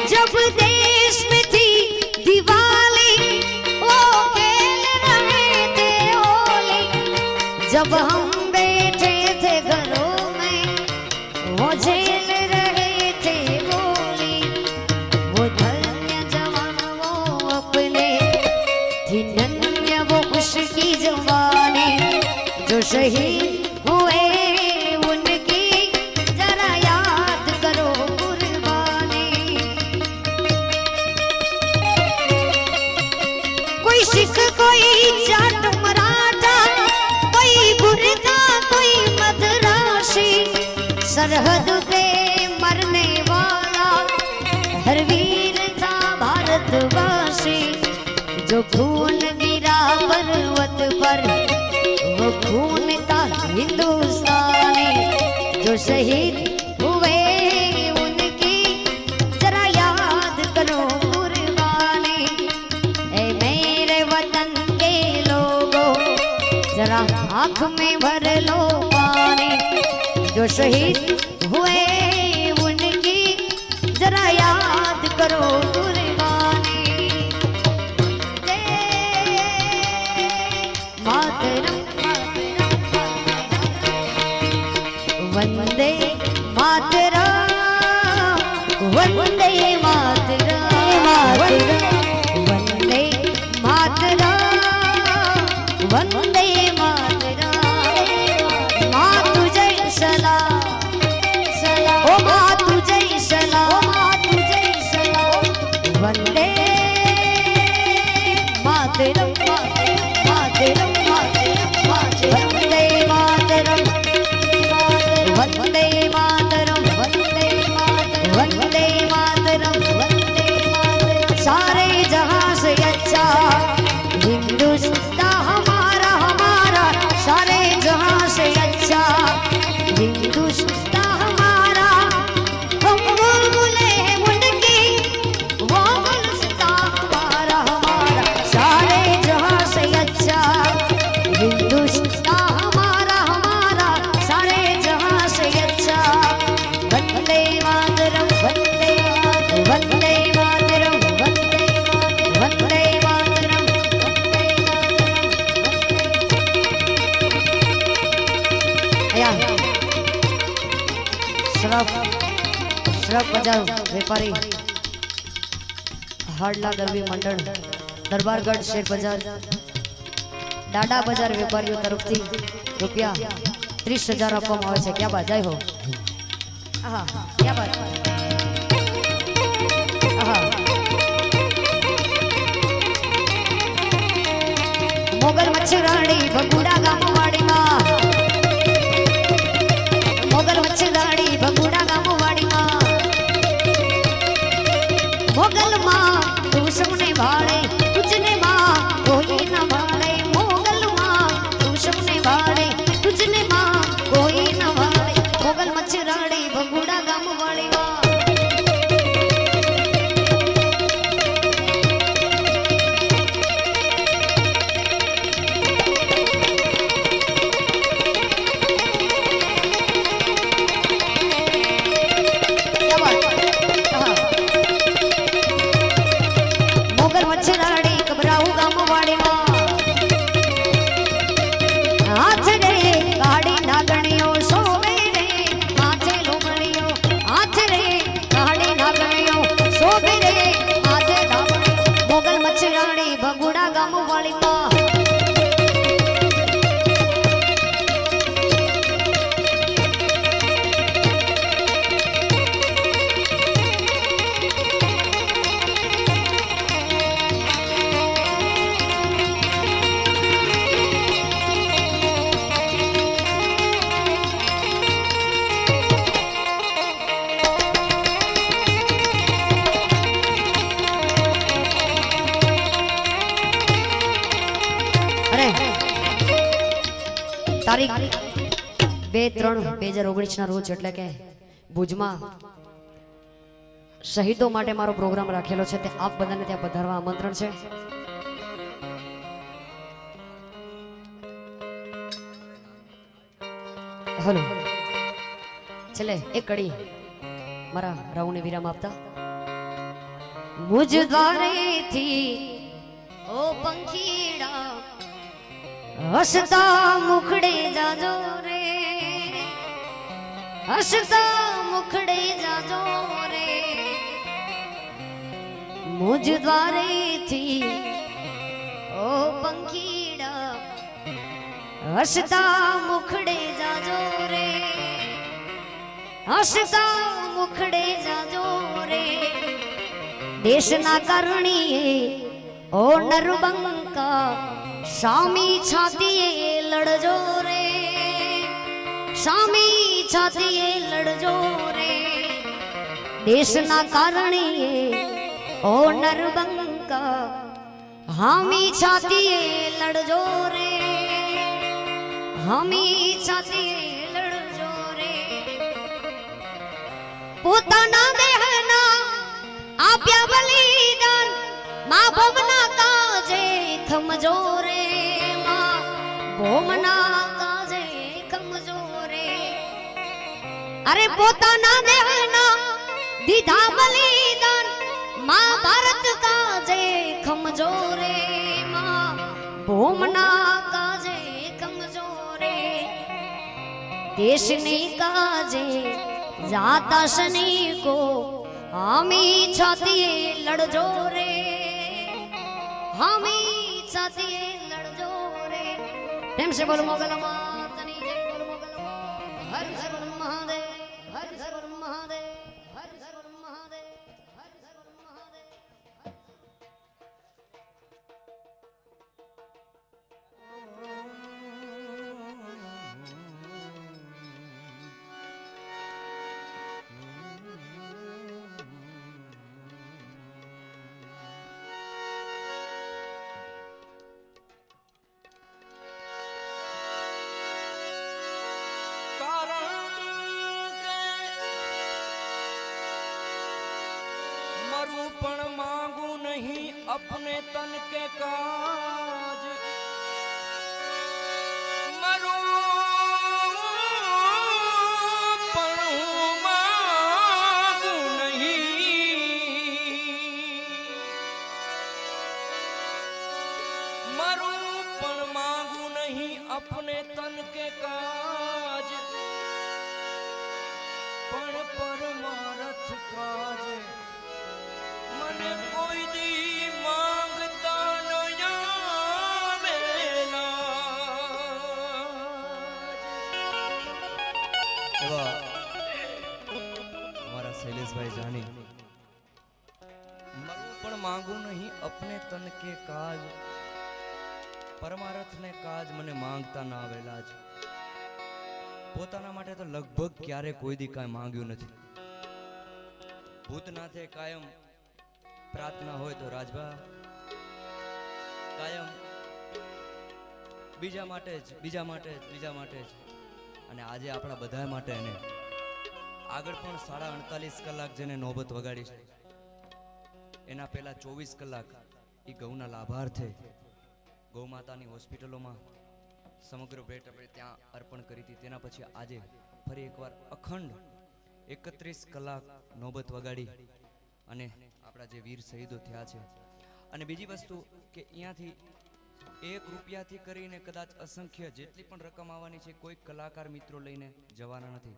जब देश में थी दिवाली वो खेल रहे थे होली, जब हम बैठे थे घरों में वो झेल रहे थे गोली। वो धन्य जवान वो अपने थी धन्य वो उसकी जवानी, जो शहीद हुए उनकी जरा याद करो कुर्बानी। कोई सिख कोई जाट मराठा, कोई गुरखा कोई मद्रासी, सरहद पे मरने वाला हर वीर था भारतवासी। जो खून गिरा पर्वत पर वो खून था हिंदुस्तानी, जो शहीद हुए उनकी जरा याद करो कुर्बानी। ए मेरे वतन के लोगों जरा आँख में भर लो पानी, जो शहीद हुए उनकी जरा याद करो कुर्बानी। मातरम वंदे मातरम वंदे मातरम वंदे मातरम वंदे मातरम। माँ तुझे सलाम सलाम ओ माँ तुझे सलाम माँ तुझे सलाम। वंदे मातरम मातरम मातरम वंदे मातरम वंदे मातरम वंदे मातरम वंदे मातरम वंदे मातरम। सारे जहां से अच्छा हिंदुस्तान हमारा हमारा બજાર વેપારી હાડલા ગરબી મંડળ દરબારગઢ શેર બજાર દાડા બજાર વેપારીઓ તરફથી રૂપિયા 30,000 આપવામાં આવે છે. ક્યાં બાત જાય હો, આહા ક્યાં બાત, આહા. મોગલ મચ્છરાણી ભગુડા ગામવાડીમાં, મોગલ મચ્છરાણી ભગુડા ગામવાડીમાં, મોગલમાં તું સૌને ભાળે તુજને માં કોઈ ન ભાળે, મોગલમાં તું સૌને ભાળે તુજને માં કોઈ ન ભાળે, મોગલ મચ્છરાણી ભગુડા ગામવાડીમાં. ભગુડા ગામવાડીમાં તારીખ 2/3/2019 ના રોજ એટલે કે ભુજમાં શહીદો માટે મારો પ્રોગ્રામ રાખેલો છે. તે આપ બધાને ત્યાં પધારવા આમંત્રણ છે. હલો, છેલ્લે એક કડી મારા રાવને વિરામ આપતા. મુજ દ્વારેથી ઓ પંખીડા હસતા મુખડે જાજો રે, હસતા મુખડે જાજો રે, મુજ દ્વારેથી ઓ પંખીડા હસતા મુખડે જાજો રે, હસતા મુખડે જાજો રે. દેશના કરણીએ ઓ નરબંકા સામી છાતીએ લડજો રે, સામી છાતીએ લડજો રે. દેશના કારણીએ ઓ નરબંકા હામી છાતીએ લડજો રે, હામી છાતીએ લડજો રે. પોતાના દેહના આપ્યા બલિદાન મા ભવના કાજે ખમજો રે, મા ભોમના કાજે ખમજો રે. અરે પોતાના દેહના દીધા બલિદાન મા ભારત કાજે ખમજો રે, મા ભોમના કાજે ખમજો રે. દેશની કાજે જાતા સૈનિકો હામી છાતીએ લડજો રે, હામી છાતીએ લડજો રે. પ્રેમ સે બોલો મોગલ માતની જય, બોલો મોગલ માત. હર હર મહાદેવ, હર હર મહાદેવ, હર હર મહાદેવ, હર હર મહાદેવ. पण मांगू नहीं अपने तन के काज, मरू पण मांगू नहीं, मरू पण मांगू नहीं अपने तन के काज, पण परमारथ का मरू पण मांगू नहीं अपने तन के काज परमारथ ने काज મને માંગતા ના આવેલા જ પોતાના માટે તો લગભગ ક્યારે કોઈ દી કાંઈ માંગ્યું નથી ભૂતનાથે કાયમ પ્રાર્થના હોય તો રાજભા કાયમ બીજા માટે જ બીજા માટે જ બીજા માટે જ અને આજે આપણા બધા માટે એને આગળ પણ 48.5 કલાક જેને નોબત વગાડી છે એના પહેલા 24 કલાક એ ગૌના લાભાર્થે ગૌ માતાની હોસ્પિટલોમાં સમગ્ર ભેટ આપણે ત્યાં અર્પણ કરી હતી તેના પછી આજે ફરી એકવાર અખંડ 31 કલાક નોબત વગાડી અને આપણા જે વીર શહીદો થયા છે અને બીજી વસ્તુ કે અહીંયાથી 1 રૂપિયાથી કરીને કદાચ અસંખ્ય જેટલી પણ રકમ આવવાની છે કોઈ કલાકાર મિત્રો લઈને જવાના નથી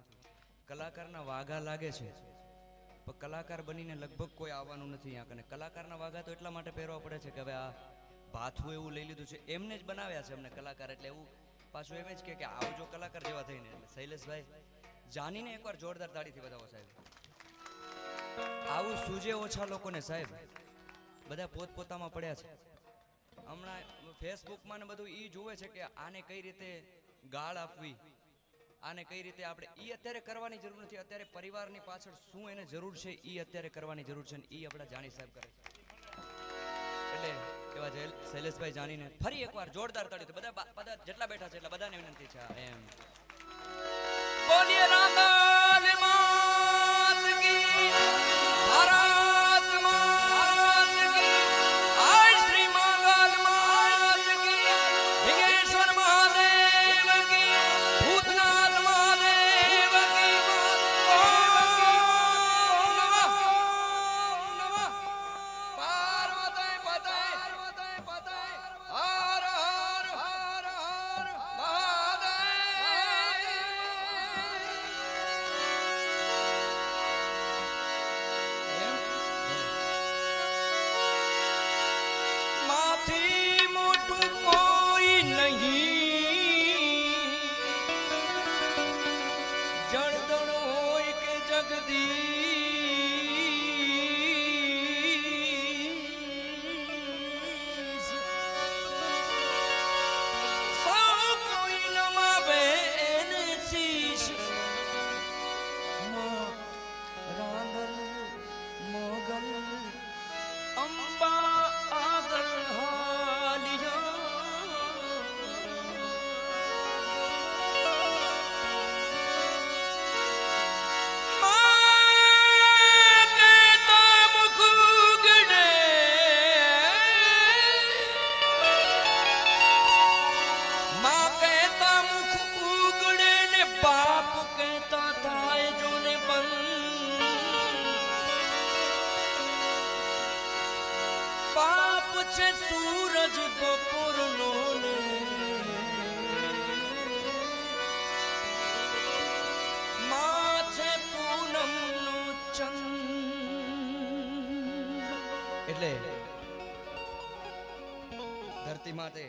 કલાકારના વાઘા લાગે છે પણ કલાકાર બનીને લગભગ કોઈ આવવાનું નથી અહીંયા કને કલાકારના વાઘા તો એટલા માટે પહેરવા પડે છે કે હવે આ ભાથું એવું લઈ લીધું છે એમને જ બનાવ્યા છે અમને કલાકાર એટલે એવું પાછું એમ જ કે આવજો કલાકાર જેવા થઈને એટલે શૈલેષભાઈ જાનીને એકવાર જોરદાર તાળીથી બતાવો સાહેબ આવું સૂજે ઓછા લોકોને સાહેબ બધા પોતપોતામાં પડ્યા છે હમણાં ફેસબુકમાં ને બધું એ જુએ છે કે આને કઈ રીતે ગાળ આપવી આને કઈ રીતે આપણે એ અત્યારે કરવાની જરૂર નથી અત્યારે પરિવારની પાછળ શું એને જરૂર છે એ અત્યારે કરવાની જરૂર છે ને એ આપણા જાની સાહેબ કરે છે એટલે એવા શૈલેષભાઈ જાનીને ફરી એકવાર જોરદાર તાળી બધા જેટલા બેઠા છે એટલા બધાને વિનંતી છે એમ બોલીએ રાંગાલ માત કી ભારત માત કી આય શ્રી મંગલ માત કી વિઘ્નેશ્વર મહાદેવ કી ભૂતનાથ મહાદેવ કી ઓમ નમઃ પાર્વતી પતય હર હર હર હર મહાદેવ માથી મોટું કોઈ નહીં જળદળ હોય કે જગદીશ સૌ કોઈ નમાવે એને શીશ રાંદલ મોગલ અંબા આગળ હાલિયા માં કહેતા મુખ ઉગડે માં કહેતા મુખ ઉગડે ને બાપ કહેતા થાય જોને બંધ બાપ છે સૂરજ બપોરનો ને માં છે પૂનમનો ચંદ્ર એટલે ધરતી માટે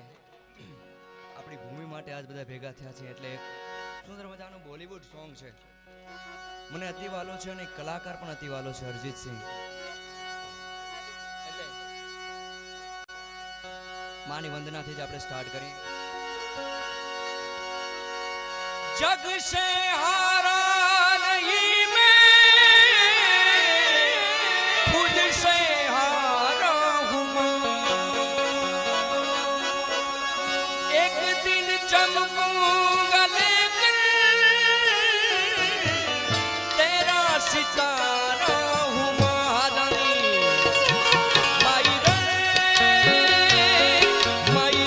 આપણી ભૂમિ માટે આજ બધા ભેગા થયા છે એટલે એક સુંદર મજાનું બોલિવૂડ સોંગ છે મને અતિ વાલો છે અને એક કલાકાર પણ અતિ વાલો છે અરિજીત સિંહ એટલે માની વંદનાથી જ આપણે સ્ટાર્ટ કરી જગ સે હારા નહીં મેં ખુદ સે હારા હું એક દિન ચમકूंगा लेकिन तेरा सितारा हूँ महारानी माई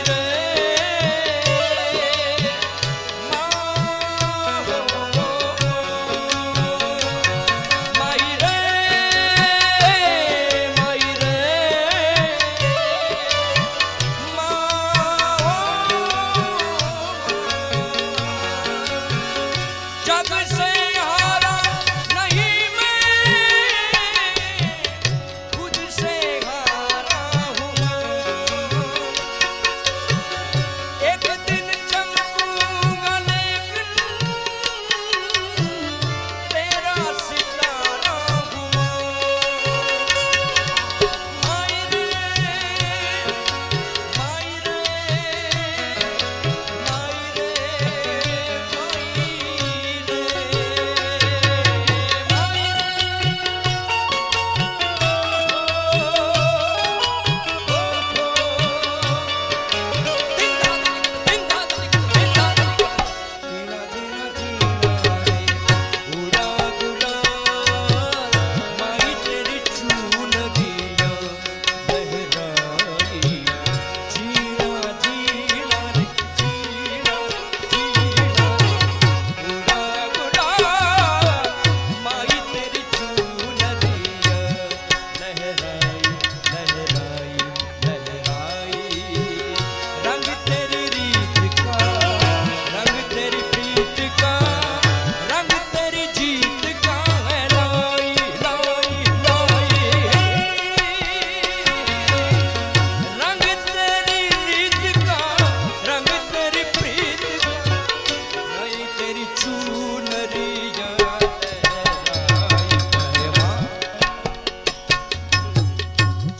रे माँ हो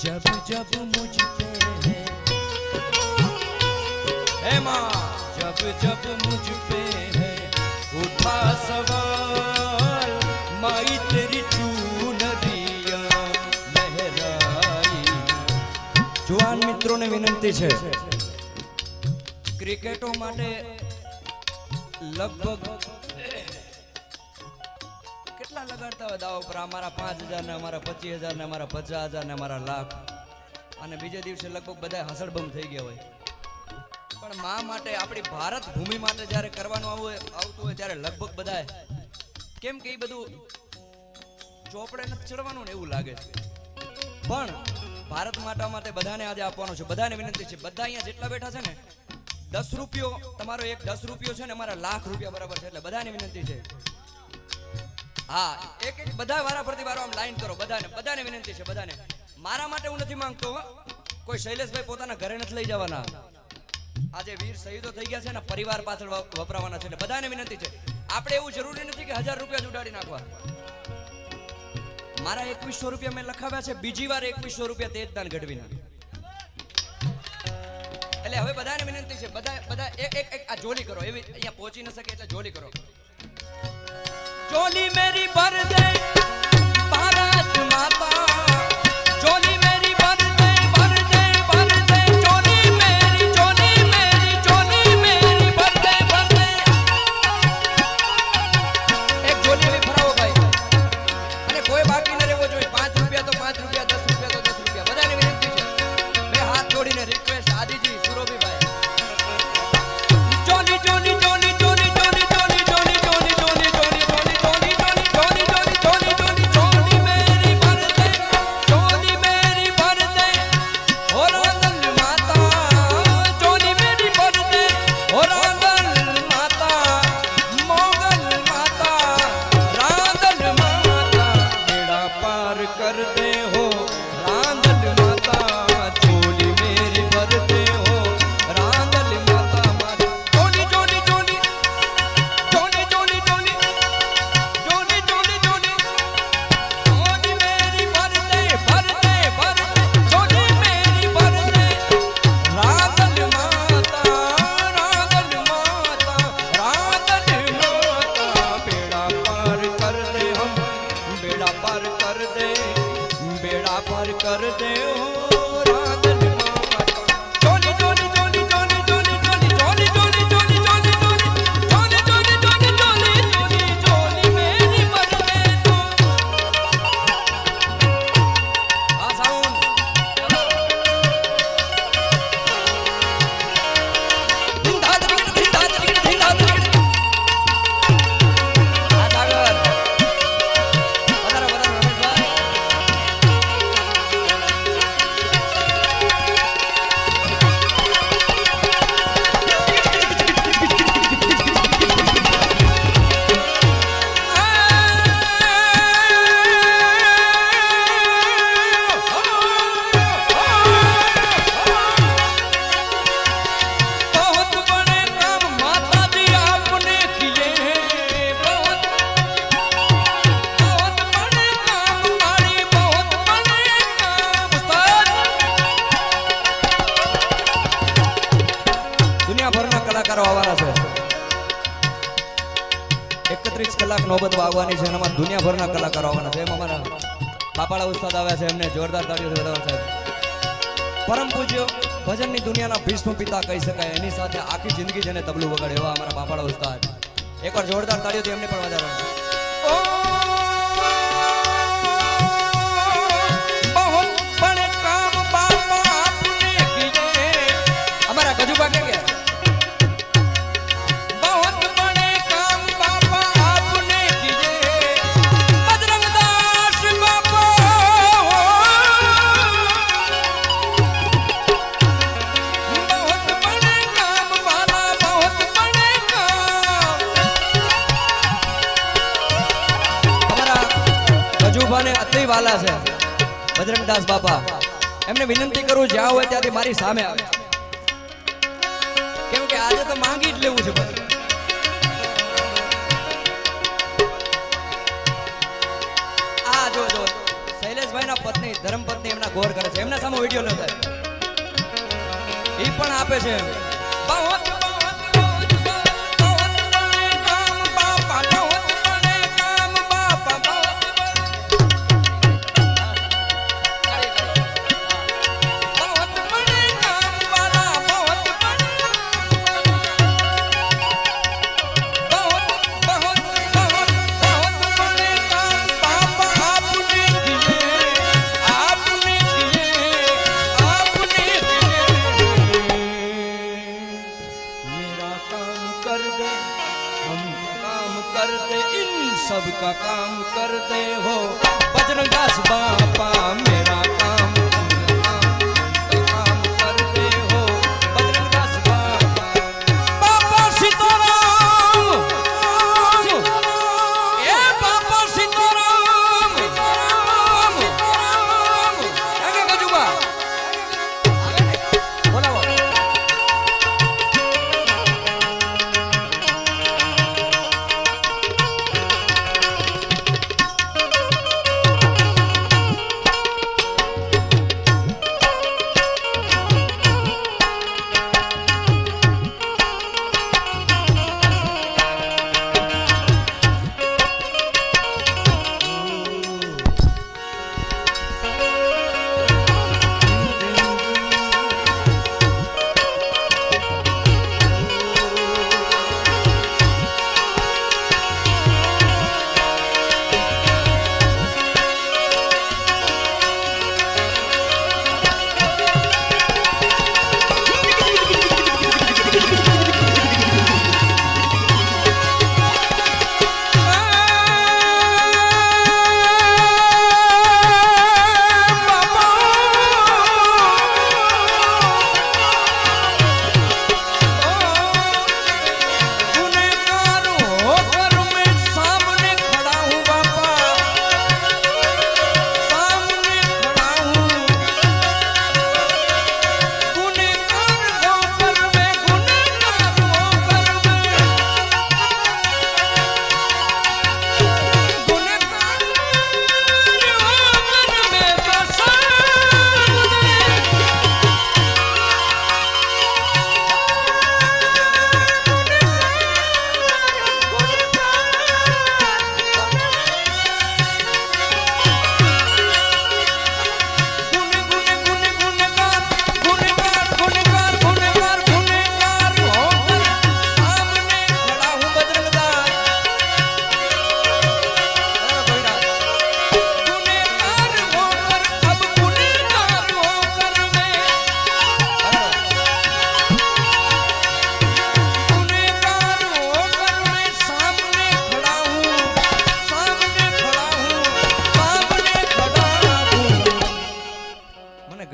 जब जब मुझ पे है हे माँ जब जब मुझ पे है उठा सवाल माई तेरी चूनरिया लहराई। જુવાન મિત્રોને વિનંતી છે ક્રિકેટો માટે લગભગ કેટલા લગાડતા હોય દાવો પર અમારા 5000 ને અમારા 25000 ને અમારા 50000 ને અમારા લાખ અને બીજે દિવસે લગભગ બધા હસડબમ થઈ ગયા હોય પણ માં માટે આપણી ભારત ભૂમિ માટે જ્યારે કરવાનું આવતું હોય ત્યારે લગભગ બધા કેમ કે એ બધું ચોપડે નથી ચડવાનું ને એવું લાગે છે પણ ભારત માતા માટે બધાને આજે આપવાનું છે બધાને વિનંતી છે બધા અહીંયા જેટલા બેઠા છે ને 10 રૂપિયો તમારો એક 10 રૂપિયો છે ને અમારા લાખ રૂપિયા બરાબર છે એટલે બધાને વિનંતી છે હા એક એક બધા વારા ફરતી વારો આમ લાઈન કરો બધાને વિનંતી છે બધાને મારા માટે હું નથી માંગતો કોઈ શૈલેષભાઈ પોતાના ઘરે નથી લઈ જવાના આજે વીર શહીદો થઈ ગયા છે ને પરિવાર પાછળ વપરાવાના છે એટલે બધાને વિનંતી છે આપણે એવું જરૂરી નથી કે 1000 રૂપિયા જ ઉડાડી નાખવા મારા 2100 રૂપિયા મેં લખાવ્યા છે બીજી વાર 2100 રૂપિયા તેજદાન ગઢવીના એટલે હવે બધાને વિનંતી છે બધા એક આ જોલી કરો એવી અહીંયા પહોંચી ન શકે એટલે જોલી કરો જોલી મેરી ભર દે ભારત માતા જોલી મેરી ભર દે ભર દે ભર દે જોલી મેરી ભર દે ભર દે એક જોલી એવી ફરાવો ભાઈ અને કોઈ બાકી ન રહેવો જોઈએ 5 રૂપિયા તો 5 રૂપિયા 10 રૂપિયા તો 10 રૂપિયા બધાને વિનંતી છે બે હાથ જોડીને રિક્વેસ્ટ આદિજી સુરોભીભાઈ જોલી જોલી જોલી જોલી જોલી જોલી જોલી જોલી જોલી જોલી कर दे हो राधन माता जोली जोली जोली जोली जोली जोली जोली जोली जोली जोली जोली जोली जोली जोली जोली जोली मेरी मर दे तू आ साउंड धिंधा धिंधा धिंधा आ सागर बता रमेश भाई આવવાના છે 31 કલાક નોબત વાગવાની છે અને અમારા દુનિયાભરના કલાકારો આવવાના છે એમ અમારા બાપાળા ઉસ્તાદ આવ્યા છે એમને જોરદાર તાળીઓથી વધાવો સાહેબ પરમ પૂજ્ય ભજનની દુનિયાના ભીષ્મ પિતા કહી શકાય એની સાથે આખી જિંદગી જેને તબલું વગાડે એવા અમારા બાપાળા ઉસ્તાદ એકવાર જોરદાર તાળીઓથી એમને પણ વધારો અમારા ગજુબા કે અતિ વાલા છે બજરંગદાસ બાપા એમને વિનંતી કરું જ્યાં હોય ત્યાંથી મારી સામે આવે કેમ કે આજે તો માંગી જ લેવું છે બધું આ જો શૈલેષભાઈ એના પત્ની ધર્મપત્ની એમના ગોર કરે છે, એમના સામે વિડીયો ન થાય, એ પણ આપે છે. બહોત सबका काम कर दे हो बजरंग दास बापा मेरा काम कर दे हो बजरंग दास बापा बापा सीताराम ए बापा सीताराम आगे गजुबा बोलाओ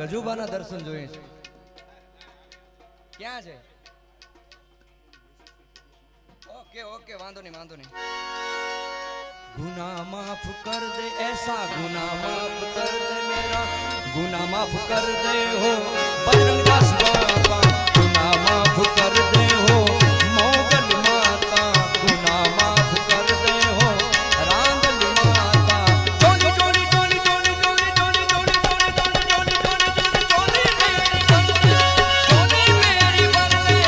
ગજુબાના દર્શન જોઈએ છે. ક્યાં છે? ઓકે ઓકે વાંધો નહીં. गुनाह माफ कर दे ऐसा गुनाह माफ कर दे मेरा गुनाह माफ कर दे हो बजरंग दास बाबा गुनाह माफ कर दे हो मोगल माता गुनाह माफ कर दे हो रांगल माता टोली टोली टोली टोली टोली टोली टोली टोली टोली टोली टोली मेरी बंदे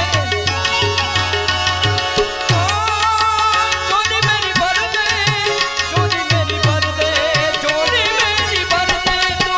टोली मेरी बंदे टोली मेरी बंदे टोली मेरी बंदे तू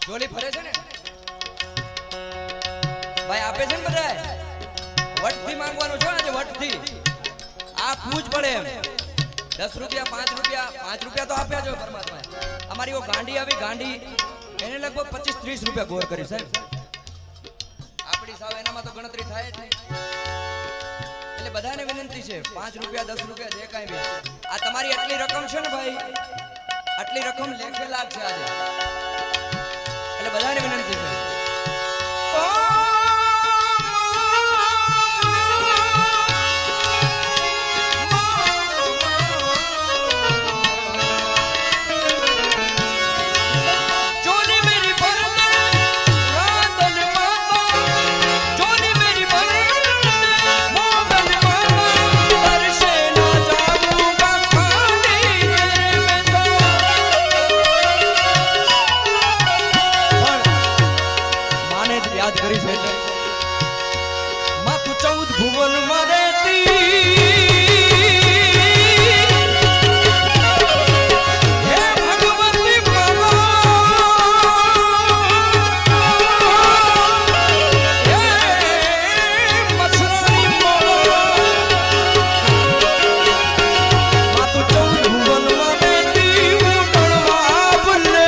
ચોલી ફરે છે ને ભાઈ આપે છે ને બધાય વટથી માંગવાનું છો આજે વટથી આ પૂજ પડે એમ 10 રૂપિયા 5 રૂપિયા તો આપ્યા જો પરમાત્મા અમારી ઓ ગાંડી આવી ગાંડી એને લગભગ 25-30 રૂપિયા ગોર કરી સાહેબ આપણી સાવ એનામાં તો ગણતરી થાય જ નહીં એટલે બધાને વિનંતી છે 5 રૂપિયા 10 રૂપિયા જે કાંઈ બી આ તમારી આટલી રકમ છે ને ભાઈ આટલી રકમ લેખેલા છે આજે એટલે બધાને વિનંતી છે યાદ કરી છે માથું 14 ભુવન માં રહેતી હે ભગવતી મસરાણી માથું 14 ભુવન માં રહેતી ઉડવા ભલે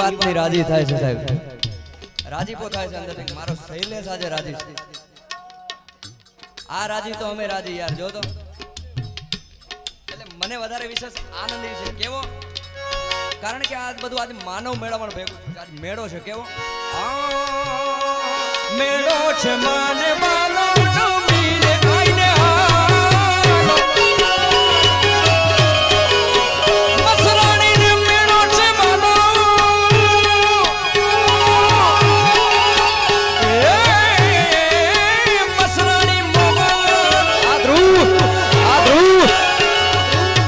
વાતની રાજી થાય છે સાહેબ રાજીપો થાય છે અંદરથી મારો શૈલેષ આજે રાજી છે આ રાજી તો અમે રાજી યાર જો તો એટલે મને વધારે વિશેષ આનંદ છે કેવો કારણ કે આ બધું આજે માનવ મેળામાં ભેગું થયું છે. આજ મેળો છે કેવો મેળો છે માને માનો ડમીને આઈને હાલો મસરાણીને મેળો છે માનો એ મસરાણી મોગલ આધ્રુ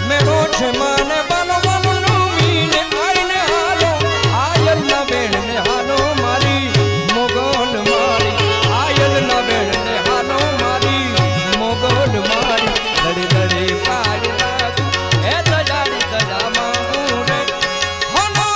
મેળો છે માને માનો માનો ડમીને આઈને હાલો આયલના બેનને હાલો મારી મોગલ મારી આયલના બેનને હાલો મારી મોગલ મારી લડી લડી પાડ લાગુ એ તજાડી તજા માંગુ રે હાલો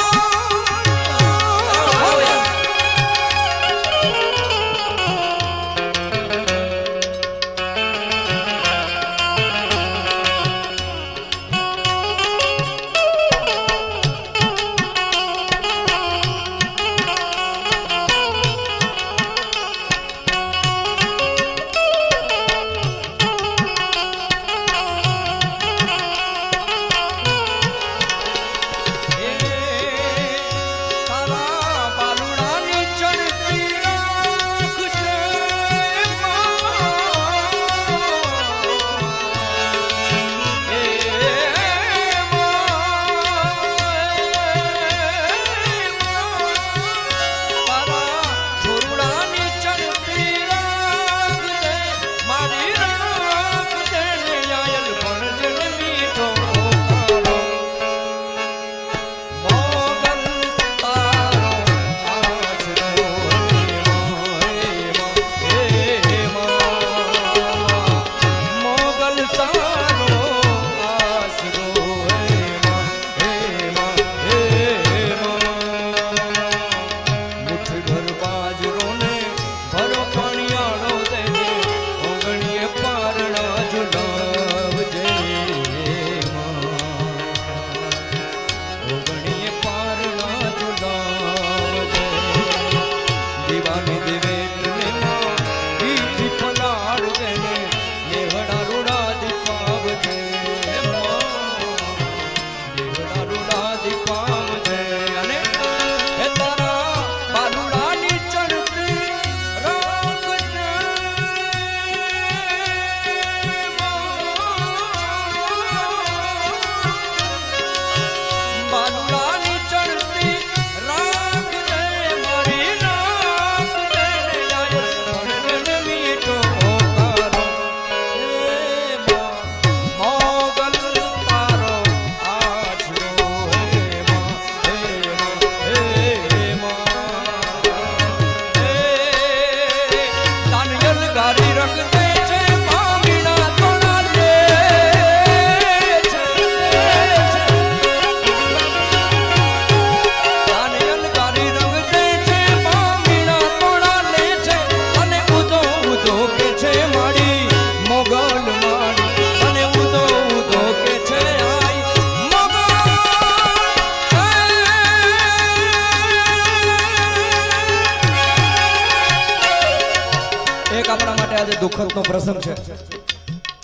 દુઃખદનો પ્રસંગ છે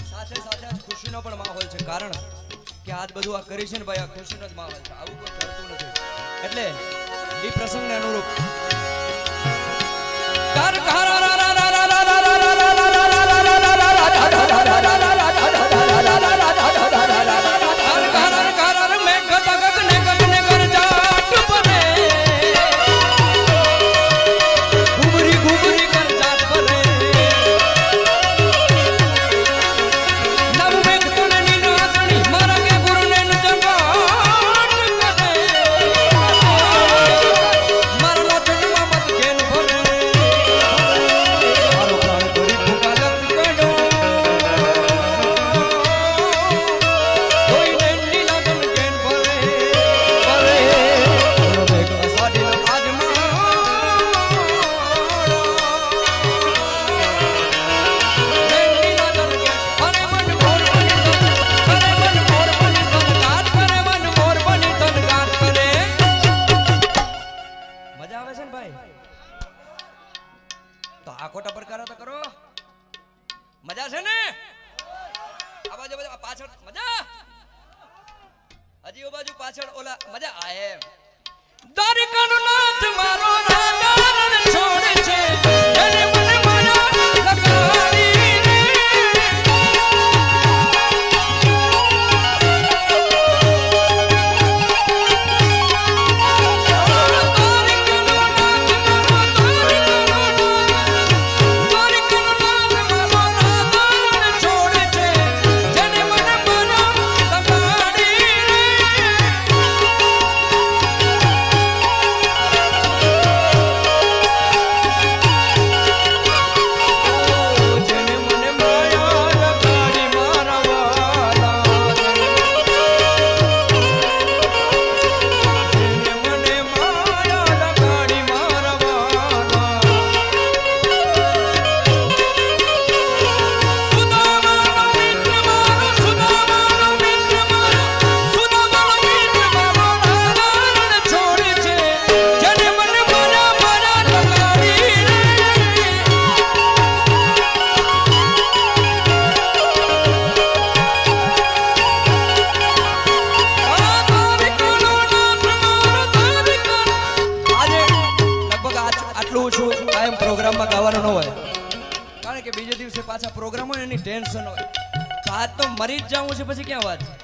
સાથે સાથે આજ ખુશીનો પણ માહોલ છે કારણ કે આજ બધું આ કરી છે ને ભાઈ આ ખુશીનો જ માહોલ છે આવું કોઈ કરતું નથી એટલે એ પ્રસંગને અનુરૂપ પાછળ ઓલા મજા આય એમ દ્વારિકાનો નાથ મારો રાજા રણ છોડે છે એને મને માયા લગાડી રે પ્રોગ્રામમાં ગાવાનું ન હોય કારણ કે બીજે દિવસે પાછા પ્રોગ્રામ હોય એની ટેન્શન હોય તો આજ તો મરી જ જાવું છે પછી ક્યાં વાત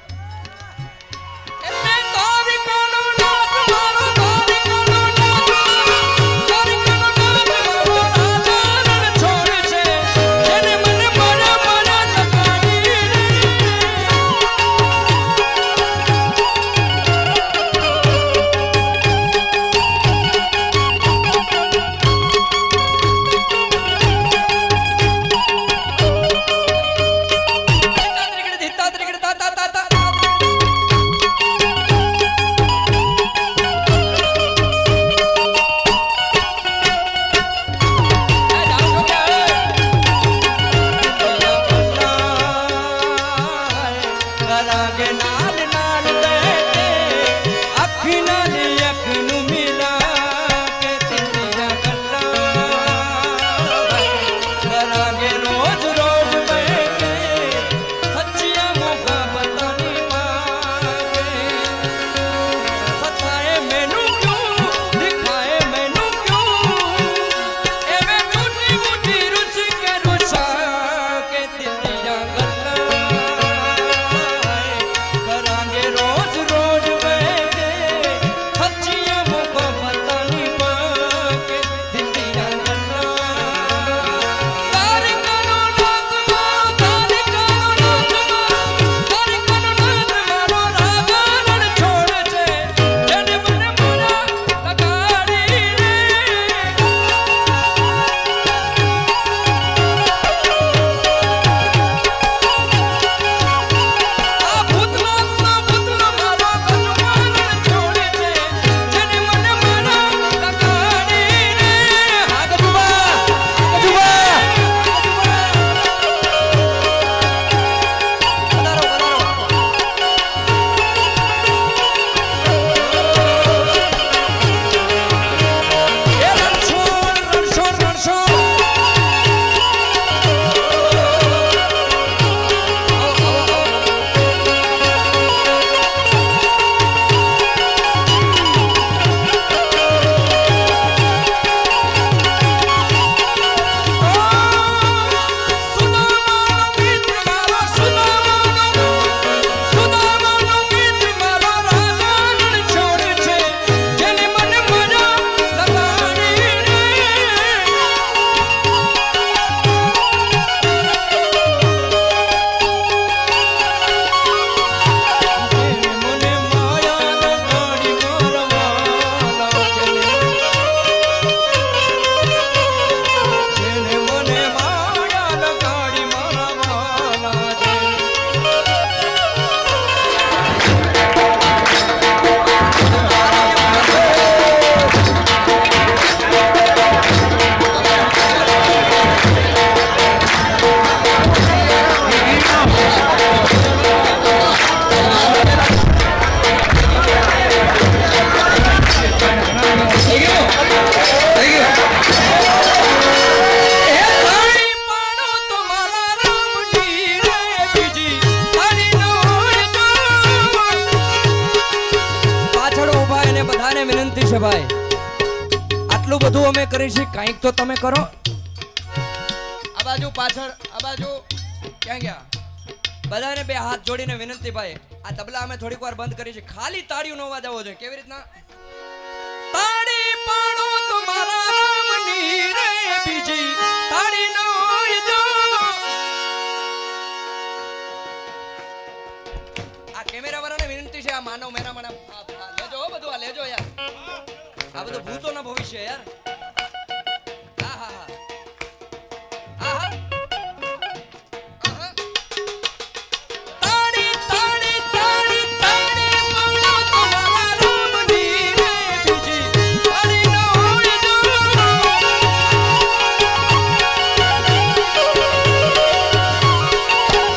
છે ભાઈ. આટલું બધું અમે કરી છે, કંઈક તો તમે કરો. આ બાજુ પાછળ, આ બાજુ ક્યાં ગયા? બધાને બે હાથ જોડીને વિનંતી ભાઈ, આ તબલા અમે થોડીક વાર બંધ કરી છે, ખાલી તાળીઓનો અવાજ આવવો જોઈએ. કેવી રીતના? તાળી પાડો તમારા રામની રે બીજી તાળી નો જો. આ કેમેરા વાળાને વિનંતી છે, આ માનવ મેરામણ લેજો હો બધું, આ લેજો યાર. આ બધું ભૂતોના ભવિષ્ય યાર. હા હા હા આહા. તાળી તાળી તાળી તાળી પાડો તમારા રામની રે બીજી તાળી નો જો.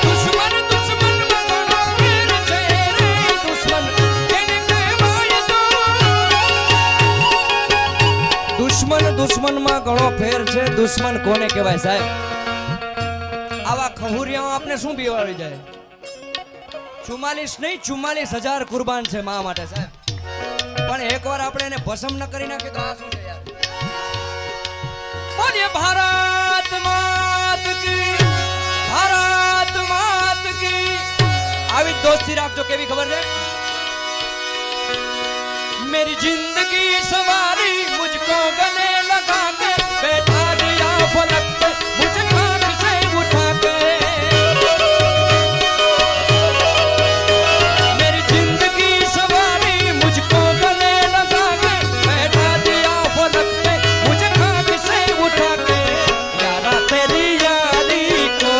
દુશ્મન દુશ્મન મગનો ફેર છે રે દુશ્મન કેને કહેવાય તો. દુશ્મન દુશ્મનમાં ઘણો ફેર છે. દુશ્મન કોને કહેવાય સાહેબ? આવા ખહુરિયાઓ આપને શું બીવાડી જાય? 44 નહીં 44,000 કુરબાન છે મા માટે સાહેબ. પણ એકવાર આપણે એને ભસ્મ ન કરી નાખીએ તો આ શું છે યાર? બોલીએ ભારત માત કી, ભારત માત કી. આવી દોસ્તી રાખજો. કેવી ખબર છે? मेरी जिंदगी सवारी मुझको गले लगा के बैठा दिया फलक पे मुझे खाक से उठा के. मेरी जिंदगी सवारी मुझको गले लगा के बैठा दिया फलक पे मुझे खाक से उठा के. यारा तेरी यारी को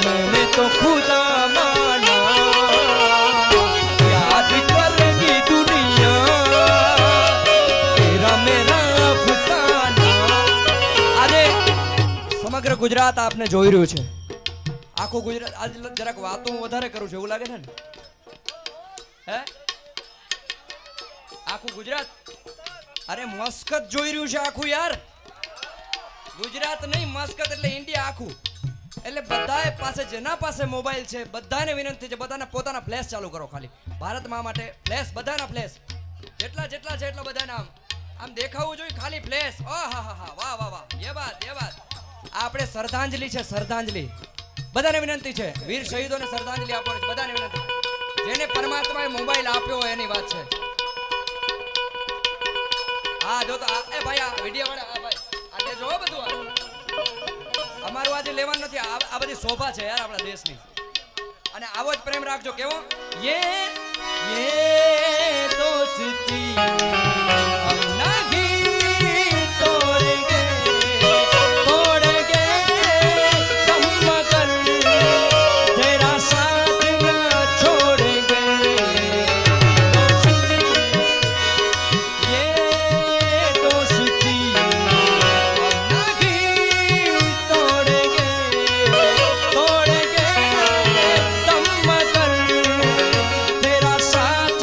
मैंने तो खुदा माना, याद करेगी दुनिया तेरा मेरा अफसाना. આજે સમગ્ર ગુજરાત આપને જોઈ રહ્યું છે. આખું ગુજરાત. આજ જરાક વાતો હું વધારે કરું છું એવું લાગે છે ને? હે? આખું ગુજરાત, અરે મસ્કત જોઈ રહ્યું છે આખું યાર. ગુજરાત નહીં, મસ્કત એટલે ઇન્ડિયા આખું. એટલે બધાએ પાસે, જેના પાસે મોબાઈલ છે બધાને વિનંતી છે, બધાને પોતાના ફ્લેશ ચાલુ કરો. ખાલી ભારત મા માટે ફ્લેશ, બધાના ફ્લેશ જેટલા જેટલા છે એટલા બધાને આમ આમ દેખાવું જોઈએ. ખાલી ફ્લેશ. આહાહા, વાહ વાહ વાહ, એ વાત એ વાત. આ આપણે શ્રદ્ધાંજલિ છે, શ્રદ્ધાંજલિ. બધાને વિનંતી છે, વીર શહીદોને શ્રદ્ધાંજલિ આપવાની છે. બધાને વિનંતી, જેને પરમાત્માએ મોબાઈલ આપ્યો હોય એની વાત છે. હા જો તો એ ભાઈ આ વિડિયો વાળા, આ ભાઈ આ લેજો હો બધું. અમારું આજે લેવાનું નથી, આ બધી શોભા છે યાર આપણા દેશની. અને આવો જ પ્રેમ રાખજો. કેવો? ये दोस्ती हम नहीं तोड़ेंगे, तोड़ेंगे हम मगर तेरा साथ न छोड़ेंगे. ये दोस्ती हम नहीं तोड़ेंगे, तोड़ेंगे हम मगर तेरा साथ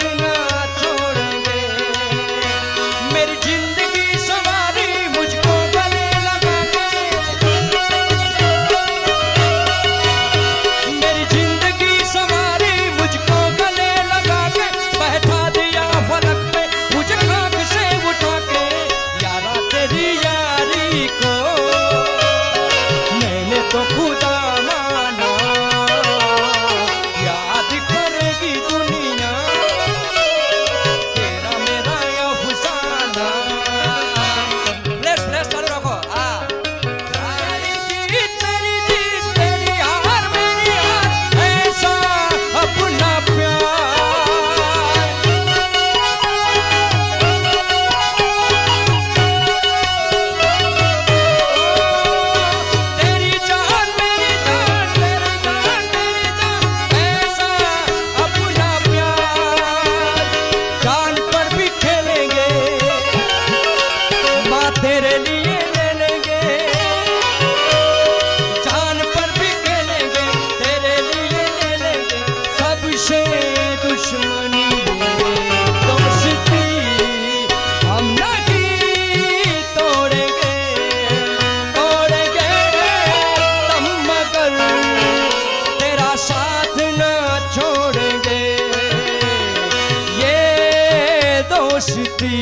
दोस्ती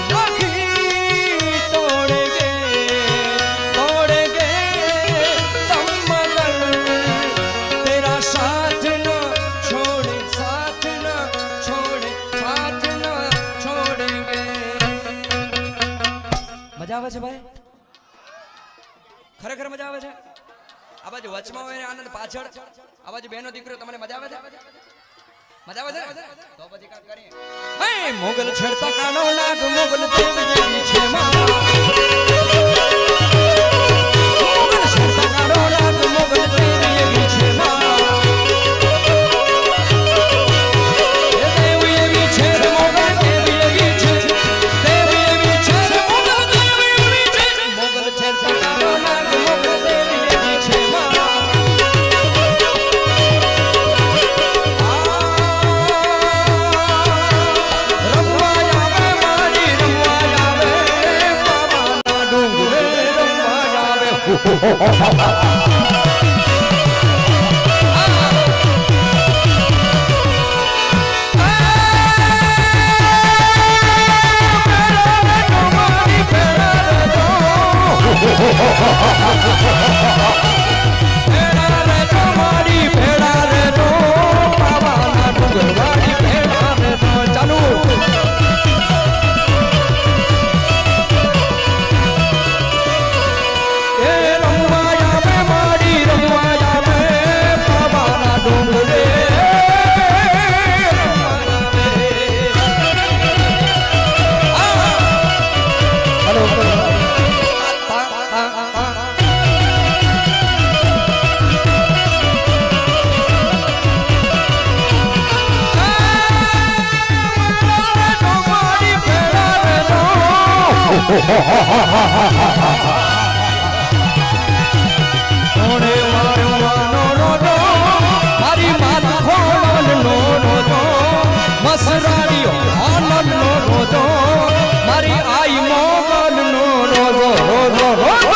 नहीं तोड़ेंगे तुम मगर तेरा साथ न छोड़े साथ न छोड़े साथ न छोड़ेंगे। मजा આવે છે ભાઈ? ખરેખર મજા આવે છે? આ બાજુ વચમાં હોય આનંદ પાછળ, આ બાજુ બેનો દીકરો, તમને મજા આવે છે? મજા આવે છે? તો પછી કાક કરીએ. હે મોગલ છેડતા કાનો નાગ મોગલ દેવની છે માં, મોગલ છેડતા કાનો નાગ મોગલ દેવની છે માં, એ દેવી એવી છે મોગલ દેવી એવી છે, દેવી એવી છે મોગલ દેવી એવી છે, મોગલ છેડતા કાનો નાગ મોગલ દેવી એવી છે માં. કોણે મારવાનો રોજો મારી માત ખોલનો રોજો મસરાડીઓ આનંદનો રોજો મારી આઈ મોગલનો રોજો રોજો રોજો.